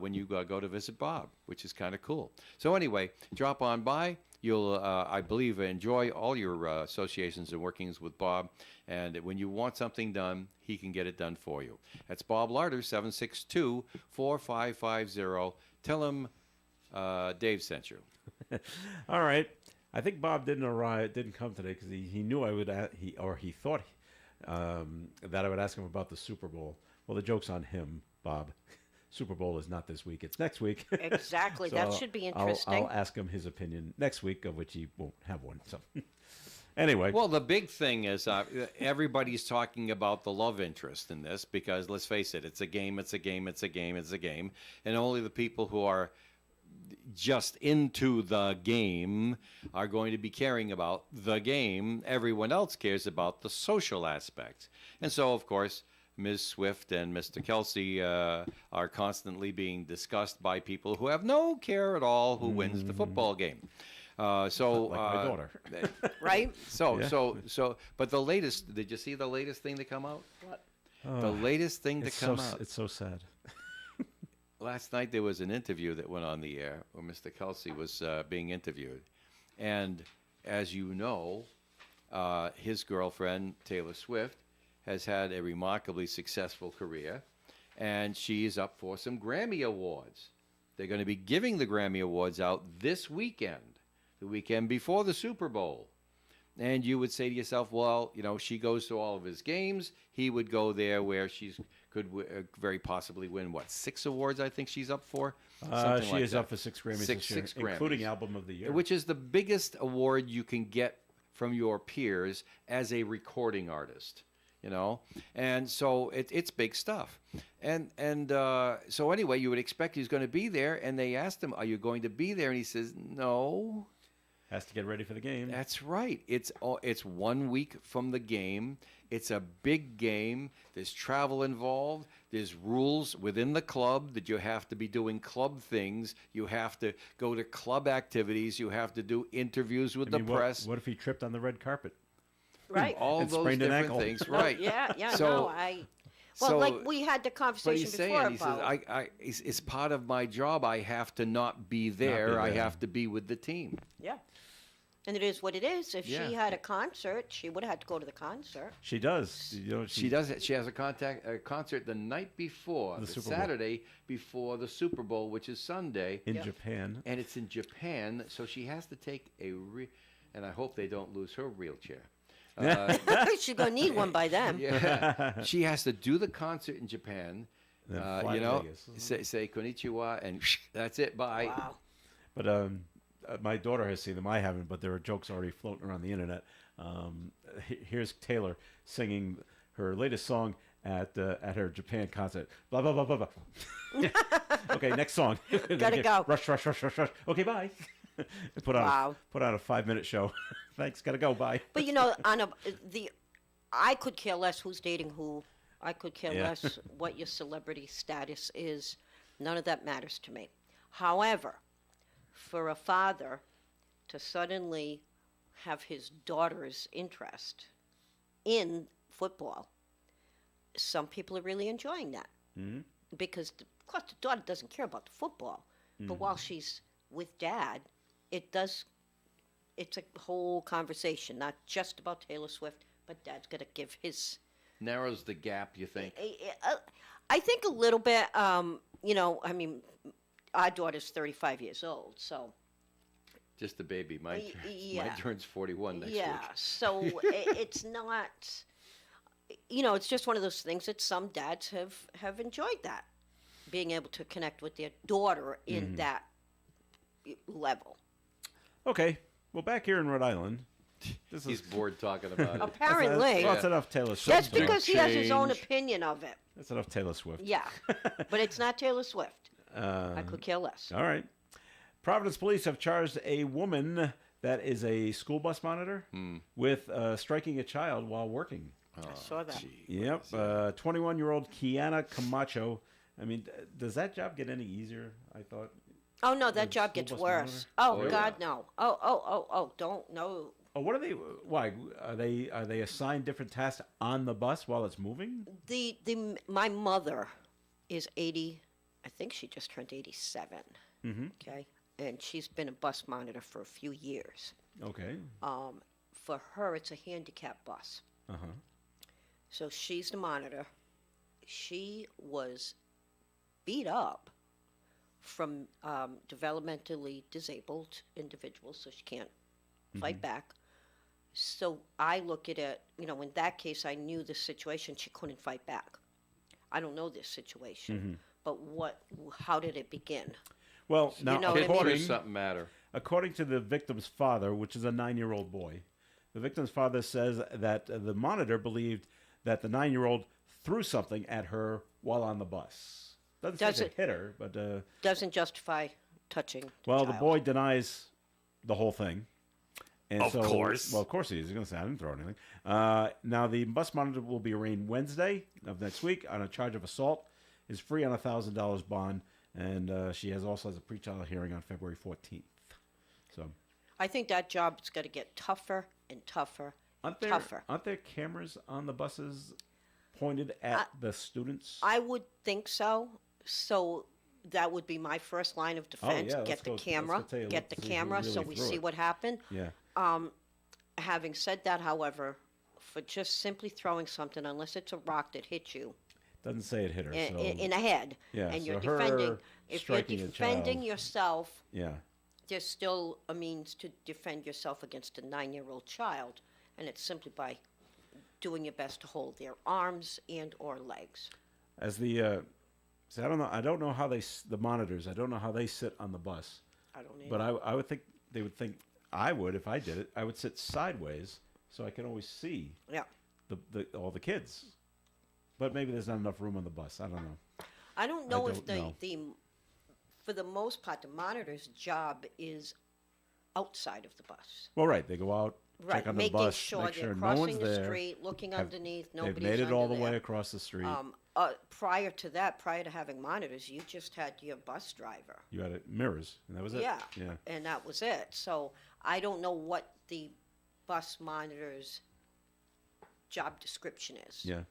when you go to visit Bob, which is kind of cool. So anyway, drop on by. You'll, I believe, enjoy all your associations and workings with Bob. And when you want something done, he can get it done for you. That's Bob Larder, 762-4550. Tell him Dave sent you. All right. I think Bob didn't come today because he knew I would, he thought that I would ask him about the Super Bowl. Well, the joke's on him, Bob. Super Bowl is not this week. It's next week. Exactly. So that should be interesting. I'll ask him his opinion next week, of which he won't have one. So anyway. Well, the big thing is everybody's talking about the love interest in this because, let's face it, it's a game, it's a game, it's a game, it's a game. And only the people who are just into the game are going to be caring about the game. Everyone else cares about the social aspects. And so, of course, Ms. Swift and Mr. Kelsey are constantly being discussed by people who have no care at all who wins the football game. Like my daughter. Right? But the latest, did you see the latest thing to come out? What? The latest thing to come out. It's so sad. Last night there was an interview that went on the air where Mr. Kelsey was being interviewed. And as you know, his girlfriend, Taylor Swift, has had a remarkably successful career, and she's up for some Grammy Awards. They're going to be giving the Grammy Awards out this weekend, the weekend before the Super Bowl. And you would say to yourself, well, she goes to all of his games. He would go there where she could very possibly win, 6 awards I think she's up for? She is up for 6 Grammys this year, including Album of the Year. Which is the biggest award you can get from your peers as a recording artist. you know, and so it's big stuff. And so anyway, you would expect he's going to be there, and they asked him, "Are you going to be there?" And he says, "No." Has to get ready for the game. That's right. It's 1 week from the game. It's a big game. There's travel involved. There's rules within the club that you have to be doing club things. You have to go to club activities. You have to do interviews with I mean, the press. What if he tripped on the red carpet? Right. All And those sprained an different ankle. things. Right. Yeah, yeah, So- no, well, so- like we had the But conversation he's before saying, he about. says, it's part of my job. I have to not be there. I there. have to be with the team. Yeah. And it is what it is. If Yeah. she had a concert, she would have had to go to the concert. She does. You know, She does it. She has a concert the night before, The the Super Bowl. Saturday before the Super Bowl, which is Sunday, in Yeah. Japan. and it's in Japan. So she has to take and I hope they don't lose her wheelchair. She's going to need one by then. Yeah, she has to do the concert in Japan. Then fly You to know, Vegas. say konnichiwa, and that's it. Bye. Wow. But my daughter has seen them. I haven't, but there are jokes already floating around the internet. Here's Taylor singing her latest song at her Japan concert. Blah blah blah blah blah. Okay, next song. Gotta go. Rush, rush, rush, rush, rush. Okay, bye. Put on Wow. put on a 5-minute show. Thanks. Gotta go. Bye. But I could care less who's dating who. I could care Yeah. less what your celebrity status is. None of that matters to me. However, for a father to suddenly have his daughter's interest in football, some people are really enjoying that. Mm-hmm. Because, of course, the daughter doesn't care about the football. But while she's with dad, it's a whole conversation, not just about Taylor Swift, but dad's got to give his. Narrows the gap, you think? I think a little bit. I mean, our daughter's 35 years old, so Just a baby. My yeah. turn's 41 next yeah. week. So it's not. It's just one of those things that some dads have enjoyed that, being able to connect with their daughter in that level. Okay. Well, back here in Rhode Island, this He's is bored talking about it. Apparently, Well, that's enough Taylor Swift. that's for now. because he has his own change. opinion of it. That's enough Taylor Swift. Yeah, but it's not Taylor Swift. I could care less. All right. Providence police have charged a woman that is a school bus monitor with striking a child while working. I saw that. Yep. 21-year-old Kiana Camacho. I mean, does that job get any easier? I thought. Oh no, that The job school gets bus worse. monitor? Oh God, no. Oh, don't no. Oh, what are they? Why are they assigned different tasks on the bus while it's moving? My mother is 80. I think she just turned 87. Mm-hmm. Okay, and she's been a bus monitor for a few years. Okay. For her, it's a handicap bus. Uh huh. So she's the monitor. She was beat up from developmentally disabled individuals, so she can't fight back. So I look at it, in that case, I knew the situation. She couldn't fight back. I don't know this situation, but how did it begin? Well, now know what I mean? according, Does something matter? according to the victim's father, which is a 9-year-old boy, the victim's father says that the monitor believed that the 9-year-old threw something at her while on the bus. Doesn't Does say it- they hit her, but Doesn't justify touching the well, the child. boy denies the whole thing. And Of so, course. Well, of course he is. He's going to say, I didn't throw anything. Now, the bus monitor will be arraigned Wednesday of next week on a charge of assault. Is free on a $1,000 bond. And she also has a pretrial hearing on February 14th. So, I think that job's got to get tougher and tougher and tougher. aren't there cameras on the buses pointed at the students? I would think so. So that would be my first line of defense. yeah, let's Get the go- let's camera. go take a look Get the to see who camera so really we threw see it. what happened. Yeah. Having said that, however, for just simply throwing something, unless it's a rock that hits you Doesn't say it hit her. So, in the head, Yeah, and so you're her defending, if you're striking a defending child- yourself, yeah. there's still a means to defend yourself against a 9-year-old child, and it's simply by doing your best to hold their arms and or legs. As the, see, I don't know how the monitors, I don't know how they sit on the bus. I don't know. But I would think they would think I would if I did it. I would sit sideways so I can always see Yeah. all the kids. But maybe there's not enough room on the bus. I don't know. I don't know if don't know. for the most part, the monitor's job is outside of the bus. Well, right. They go out, Right, check on the making bus, sure make they're sure no crossing one's the there. street, looking Have- underneath, They've nobody's made it all the under way there. across the street. Prior to that, prior to having monitors, you just had your bus driver. You had mirrors, and that was it. Yeah. Yeah. And that was it. So I don't know what the bus monitor's job description is. Yeah.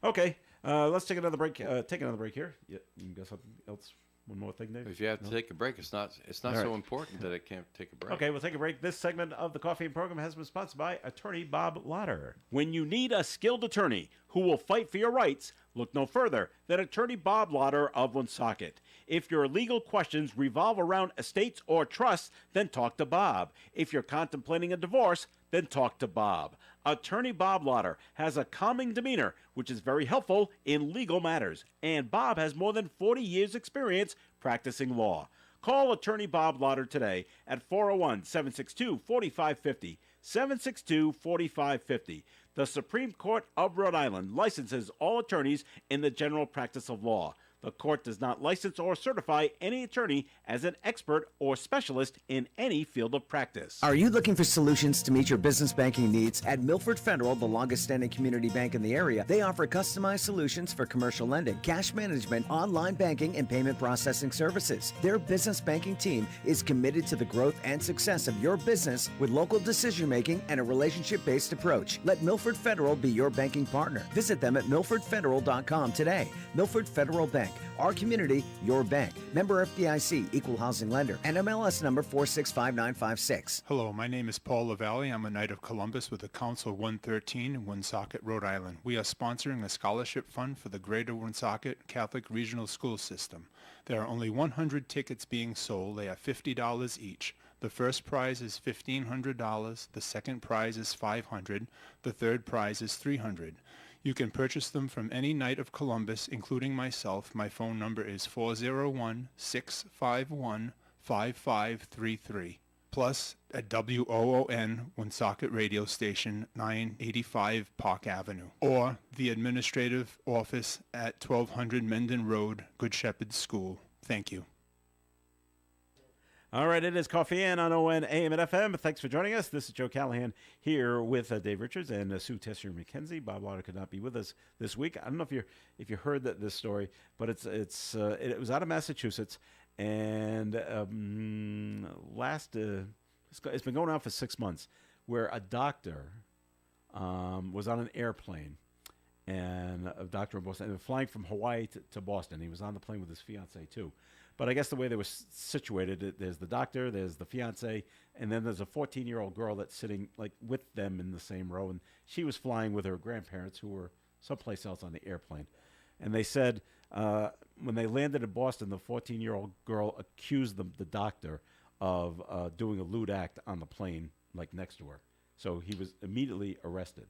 Okay. Let's take another break. Take another break here. Yeah. You got something else? One more thing, Dave? If you have to take a break, it's not All so right. important that it can't take a break. Okay, we'll take a break. This segment of the Coffee and Program has been sponsored by attorney Bob Lauder. When you need a skilled attorney who will fight for your rights, look no further than attorney Bob Lauder of Woonsocket. If your legal questions revolve around estates or trusts, then talk to Bob. If you're contemplating a divorce, then talk to Bob. Attorney Bob Lauder has a calming demeanor, which is very helpful in legal matters. And Bob has more than 40 years' experience practicing law. Call attorney Bob Lauder today at 401-762-4550, 762-4550. The Supreme Court of Rhode Island licenses all attorneys in the general practice of law. The court does not license or certify any attorney as an expert or specialist in any field of practice. Are you looking for solutions to meet your business banking needs? At Milford Federal, the longest standing community bank in the area, they offer customized solutions for commercial lending, cash management, online banking, and payment processing services. Their business banking team is committed to the growth and success of your business with local decision making and a relationship based approach. Let Milford Federal be your banking partner. Visit them at milfordfederal.com today. Milford Federal Bank, our community, your bank. Member FDIC, equal housing lender, and MLS number 465956. Hello, my name is Paul LaValle. I'm a Knight of Columbus with the Council 113 in Woonsocket, Rhode Island. We are sponsoring a scholarship fund for the Greater Woonsocket Catholic Regional School System. There are only 100 tickets being sold. They are $50 each. The first prize is $1,500. The second prize is $500. The third prize is $300. You can purchase them from any Knight of Columbus, including myself. My phone number is 401-651-5533. Plus, at WOON, Woonsocket Radio Station, 985 Park Avenue. Or the administrative office at 1200 Menden Road, Good Shepherd School. Thank you. All right, it is Coffee and on ON AM and FM. Thanks for joining us. This is Joe Callahan here with Dave Richards and Sue Tessier-McKenzie. Bob Lauder could not be with us this week. I don't know if you heard this story, but it was out of Massachusetts, and it's been going on for 6 months, where a doctor was on an airplane, and a doctor in Boston, and flying from Hawaii to Boston. He was on the plane with his fiance too. But I guess the way they were situated, there's the doctor, there's the fiance, and then there's a 14-year-old girl that's sitting like with them in the same row, and she was flying with her grandparents who were someplace else on the airplane. And they said when they landed in Boston, the 14-year-old girl accused the doctor of doing a lewd act on the plane, like next to her. So he was immediately arrested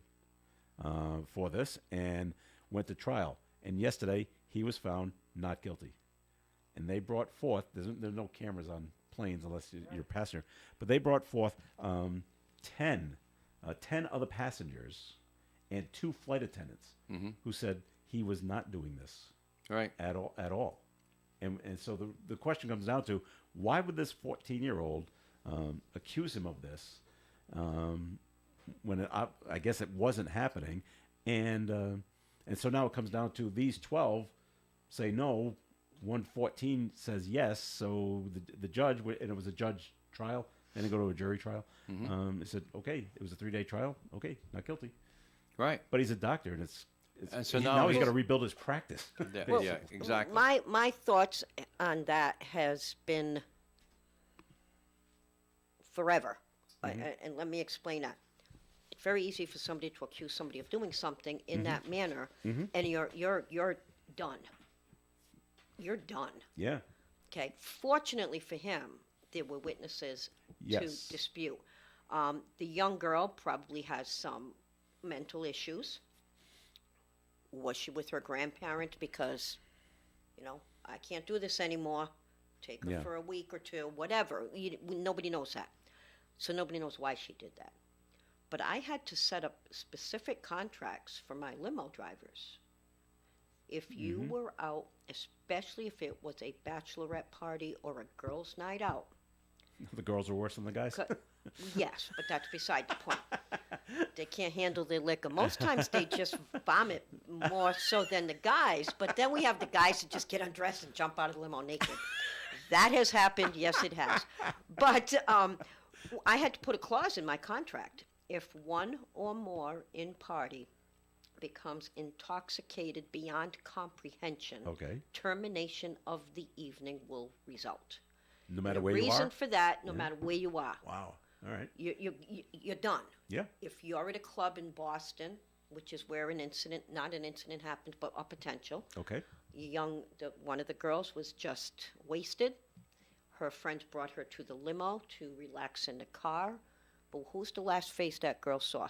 for this and went to trial. And yesterday, he was found not guilty. And they brought forth, there's no cameras on planes unless you're a passenger, but they brought forth 10 other passengers and 2 flight attendants who said he was not doing this at all. And so the question comes down to, why would this 14-year-old accuse him of this when I guess it wasn't happening? And so now it comes down to these 12 say no, 114 says yes. So the judge, and it was a judge trial, then they go to a jury trial. It said, okay, it was a 3-day trial. Okay, not guilty. Right. But he's a doctor, and And so now now he's he's- got to rebuild his practice. Yeah, exactly. My thoughts on that has been forever, and let me explain that. It's very easy for somebody to accuse somebody of doing something in that manner, and you're done. You're done. Yeah. Okay. Fortunately for him, there were witnesses Yes. to dispute. The young girl probably has some mental issues. Was she with her grandparent because, I can't do this anymore? Take her Yeah. for a week or two, whatever. Nobody knows that. So nobody knows why she did that. But I had to set up specific contracts for my limo drivers. If you were out, especially if it was a bachelorette party or a girls' night out, The girls are worse than the guys. yes, but that's beside the point. They can't handle their liquor. Most times they just vomit more so than the guys, but then we have the guys that just get undressed and jump out of the limo naked. That has happened. Yes, it has. But I had to put a clause in my contract. If one or more in party becomes intoxicated beyond comprehension, Okay. termination of the evening will result. No matter The where you reason are. for that, no matter where you are, Wow. All right. you're done. Yeah. If you're at a club in Boston, which is where not an incident happened, but a potential, Okay. one of the girls was just wasted. Her friends brought her to the limo to relax in the car. But who's the last face that girl saw?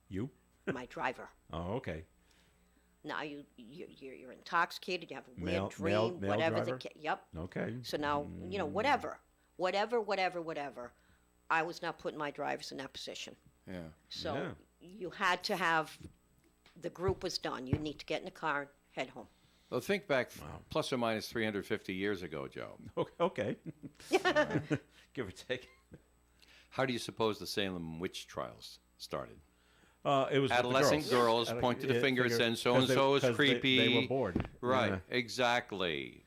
You? My driver. Oh, okay. Now you're intoxicated. You have a weird Male- dream. male whatever driver? Yep. Okay. So now whatever. I was not putting my drivers in that position. Yeah. So Yeah. you had to have. The group was done. You need to get in the car and head home. Well, think back plus or minus 350 years ago, Joe. Okay. Give or take. How do you suppose the Salem witch trials started? It was with the Adolescent girls Ad- pointed the yeah, finger, figure- said so-and-so 'cause is they- 'cause creepy. They were bored. Right, Yeah. exactly.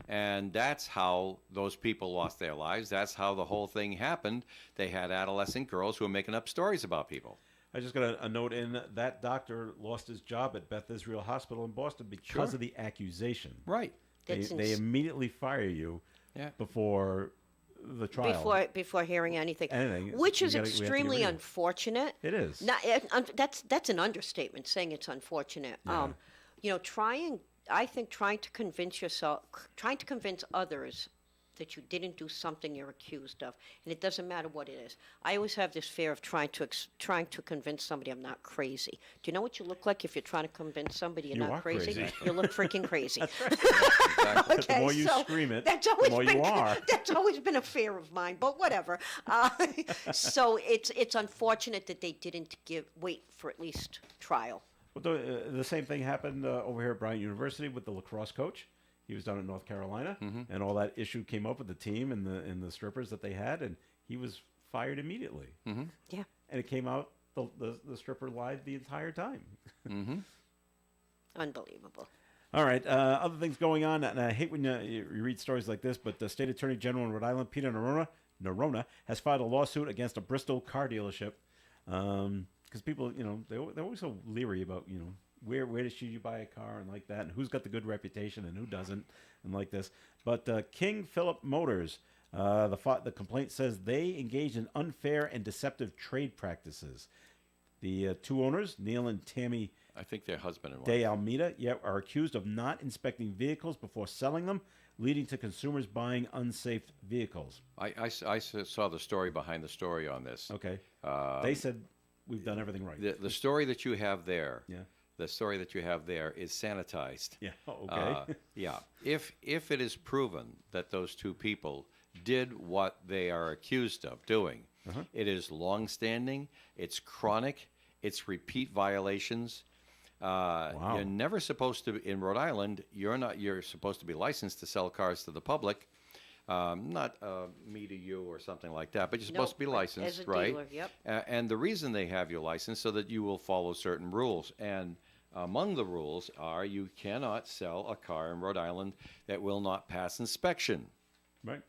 And that's how those people lost their lives. That's how the whole thing happened. They had adolescent girls who were making up stories about people. I just got a note in that doctor lost his job at Beth Israel Hospital in Boston because Sure. of the accusation. Right. They immediately fire you Yeah. before the trial. Before hearing anything, Anything. which We is gotta- we have to get extremely rid of it. unfortunate. It is. That's an understatement saying it's unfortunate. Yeah. I think trying to convince others that you didn't do something you're accused of, and it doesn't matter what it is. I always have this fear of trying to convince somebody I'm not crazy. Do you know what you look like if you're trying to convince somebody you're You not are crazy. You look freaking crazy. Exactly. The more you scream it, that's the always more been, you are. That's always been a fear of mine, but whatever. So it's unfortunate that they didn't wait for at least trial. Well, the same thing happened over here at Bryant University with the lacrosse coach. He was down in North Carolina, and all that issue came up with the team and the strippers that they had, and he was fired immediately. Yeah. And it came out the stripper lied the entire time. Unbelievable. All right, other things going on, and I hate when you read stories like this, but the State Attorney General in Rhode Island, Peter Nerona, has filed a lawsuit against a Bristol car dealership because people, they're always so leery about, where should you buy a car and like that, and who's got the good reputation and who doesn't, and like this. But King Philip Motors, the complaint says they engaged in unfair and deceptive trade practices. The two owners, Neil and Tammy I think they're husband and wife. De Almeida, are accused of not inspecting vehicles before selling them, leading to consumers buying unsafe vehicles. I saw the story behind the story on this. Okay. They said we've done everything right. The story that you have there, Yeah. the story that you have there is sanitized. Yeah. Okay. Yeah. If it is proven that those two people did what they are accused of doing, it is long-standing, it's chronic, it's repeat violations. Wow. You're never supposed to, in Rhode Island, you're supposed to be licensed to sell cars to the public. Not me to you or something like that, but you're supposed to be Nope, licensed, as a right? dealer, yep. And the reason they have you licensed so that you will follow certain rules. And among the rules are you cannot sell a car in Rhode Island that will not pass inspection, Right.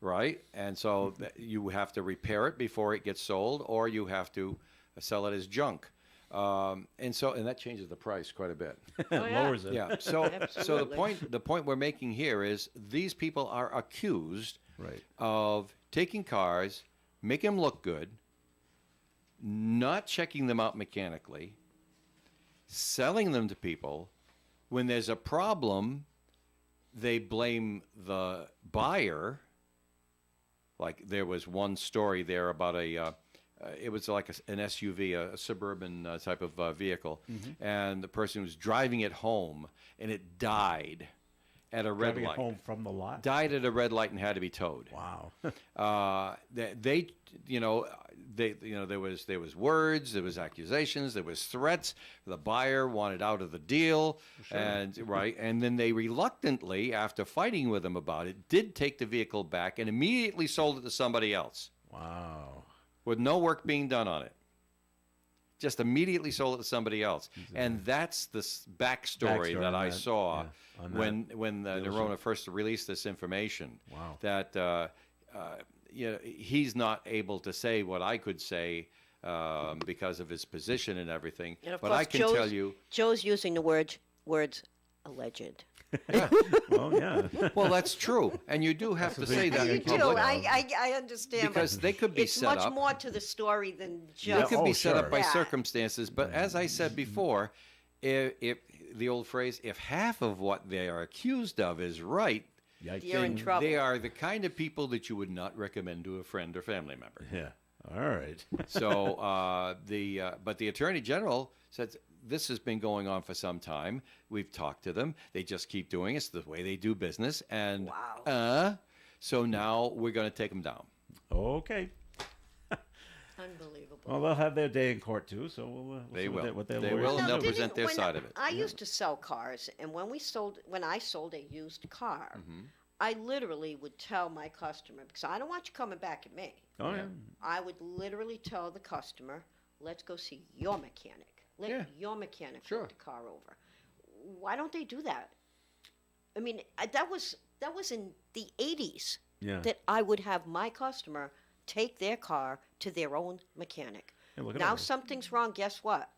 right? And so you have to repair it before it gets sold, or you have to sell it as junk. And that changes the price quite a bit. Lowers it. Yeah. So the Absolutely. point we're making here is these people are accused Right. of taking cars, making them look good, not checking them out mechanically, selling them to people. When there's a problem, they blame the buyer. Like there was one story there about it was like an SUV, a suburban type of vehicle, and the person was driving it home, and it died at a red Driving it light. home from the lot. Died at a red light and had to be towed. Wow. there was words, there was accusations, there was threats. The buyer wanted out of the deal, and then they reluctantly, after fighting with him about it, did take the vehicle back and immediately sold it to somebody else Wow. with no work being done on it. Just immediately sold it to somebody else, and that's the backstory that I saw on when Nerona first released this information. Wow. That he's not able to say what I could say because of his position and everything. And of but course, I can tell you. Joe's using the words alleged. Well, yeah. Well, that's true, and you do have to say that You in do. public I understand. because but they could be it's set much up. more to the story than They just. could be Oh, set up sure. by Yeah. circumstances, but as I said before, if the old phrase, if half of what they are accused of is right, Yikes. You're in then trouble. they are the kind of people that you would not recommend to a friend or family member. Yeah. All right. So but the Attorney General said this has been going on for some time. We've talked to them. They just keep doing it. It's the way they do business. And Wow. so now we're going to take them down. Okay. Unbelievable. Well, they'll have their day in court too, so we'll They see will. what their They lawyers will, and do. they'll didn't- present their when side of it. I used to sell cars, and when I sold a used car, Mm-hmm. I literally would tell my customer, because I don't want you coming back at me. Oh yeah. I would literally tell the customer, let's go see your mechanic. Let Yeah. your mechanic Sure. look the car over. Why don't they do that? I mean, that was in the 80s Yeah. that I would have my customer take their car to their own mechanic. Yeah, look it Now over. something's wrong, guess what?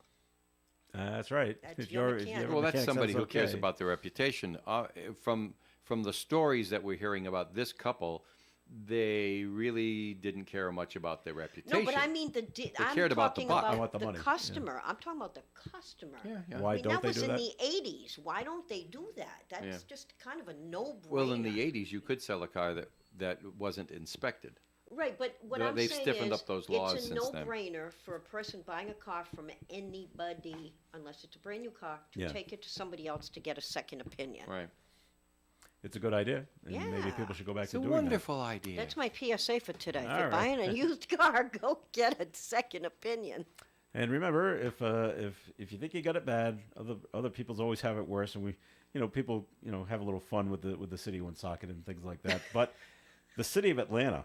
That's right. That's If your you're- if mechanic. your Well, that's mechanic somebody says who cares okay. about their reputation. From the stories that we're hearing about this couple, they really didn't care much about their reputation. No, but I mean I'm cared about the talking buck. about I want the money, yeah. customer. I'm talking about the customer. Yeah. Why I mean, don't that they was do in that? the 80s. Why don't they do that? That's Yeah. just kind of a no-brainer. Well, in the 80s, you could sell a car that wasn't inspected. Right, but what No, I'm they've saying stiffened is up those laws it's a since then. no-brainer for a person buying a car from anybody, unless it's a brand new car, to Yeah. take it to somebody else to get a second opinion. Right. It's a good idea, and maybe Yeah. people should go back It's to a doing wonderful idea. That's my PSA for today. If All you're right. buying a used car, go get a second opinion. that. And remember, if you think you got it bad, other people's always have it worse, and people have a little fun with the city of Woonsocket and things like that. But the city of Atlanta,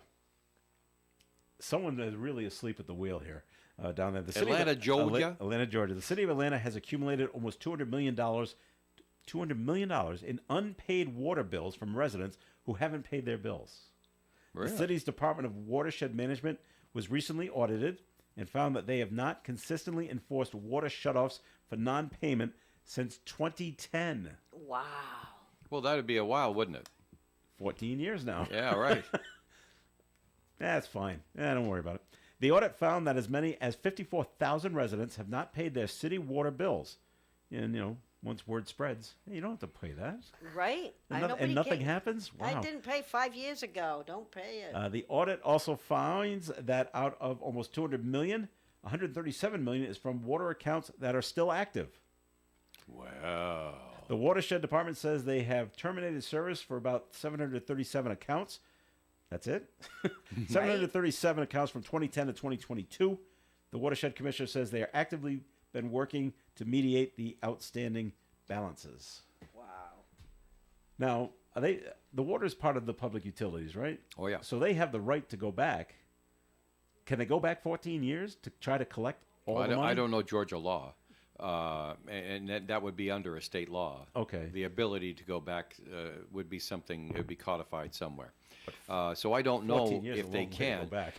someone is really asleep at the wheel here. Down there, the city Atlanta, of, Georgia? Atlanta, Georgia. The city of Atlanta has accumulated almost $200 million in unpaid water bills from residents who haven't paid their bills. Really? The city's Department of Watershed Management was recently audited and found that they have not consistently enforced water shutoffs for non-payment since 2010. Wow. Well, that would be a while, wouldn't it? 14 years now. Yeah, right. That's fine. Don't worry about it. The audit found that as many as 54,000 residents have not paid their city water bills. And, once word spreads, hey, you don't have to pay that. Right? And nothing happens? Wow. I didn't pay 5 years ago. Don't pay it. The audit also finds that out of almost 200 million, 137 million is from water accounts that are still active. Wow. The Watershed Department says they have terminated service for about 737 accounts. That's it? 737 accounts from 2010 to 2022. The Watershed Commissioner says they are actively been working to mediate the outstanding balances. Wow. Now, the water is part of the public utilities, right? Oh, yeah. So they have the right to go back. Can they go back 14 years to try to collect all Well, the money? I don't know Georgia law, and that would be under a state law. Okay. The ability to go back would be something, it would be codified somewhere. So I don't 14 know years is if a they long way to go can, back.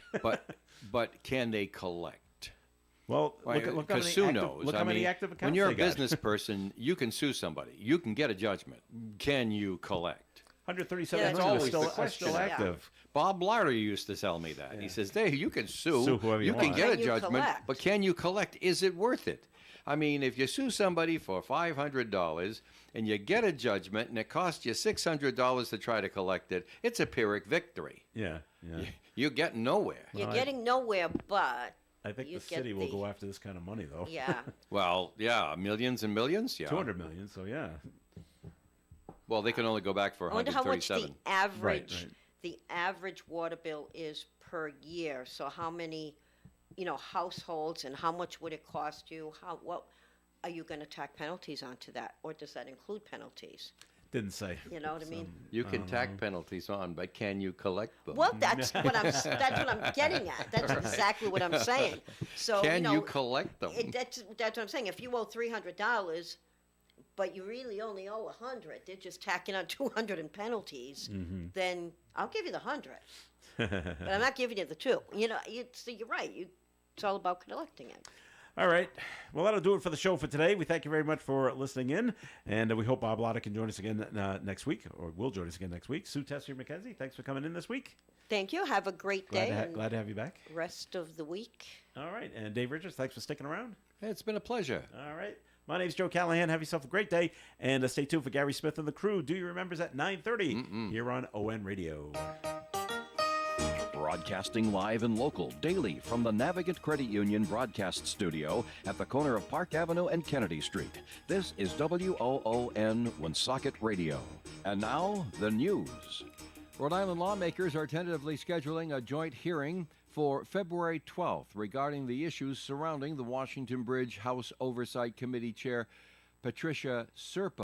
but can they collect? Well, look how Because many Sue active, knows. look I how many mean, active accounts when you're they a got. business person, you can sue somebody. You can get a judgment. Can you collect? 137 Yeah, that's million always the are question. still Yeah. active. Bob Blarter used to tell me that. He says, "Hey, you can sue. Sue whoever you can want. get Can a you judgment, collect? but can you collect? Is it worth it? I mean, if you sue somebody for $500 and you get a judgment and it costs you $600 to try to collect it, it's a Pyrrhic victory. Yeah. You're getting nowhere. You're getting nowhere, but I think you the get city will the- go after this kind of money, though. yeah. Well, yeah, millions and millions. Yeah. 200 million, so yeah. Well, they can only go back for I wonder how much the 137. average right. the average water bill is per year. So how many households and how much would it cost you? What are you going to tack penalties onto that, or does that include penalties? Didn't say. You know what I mean? You can tack penalties on, but can you collect them? Well, that's what I'm getting at. That's exactly what I'm saying. So Can you collect them? That's what I'm saying. If you owe $300, but you really only owe $100, they're just tacking on $200 in penalties. Then I'll give you the $100, but I'm not giving you the $2. You're right. It's all about collecting it. All right. Well, that'll do it for the show for today. We thank you very much for listening in, and we hope Bob Lotta can join us again next week, or will join us again next week. Sue Tessier-McKenzie, thanks for coming in this week. Thank you. Have a great day. Glad to have you back. Rest of the week. All right. And Dave Richards, thanks for sticking around. It's been a pleasure. All right. My name's Joe Callahan. Have yourself a great day, and stay tuned for Gary Smith and the crew. Do your remembers at 9:30 here on ON Radio. Broadcasting live and local daily from the Navigant Credit Union broadcast studio at the corner of Park Avenue and Kennedy Street. This is WOON Woonsocket Radio. And now, the news. Rhode Island lawmakers are tentatively scheduling a joint hearing for February 12th regarding the issues surrounding the Washington Bridge House Oversight Committee Chair Patricia Serpa.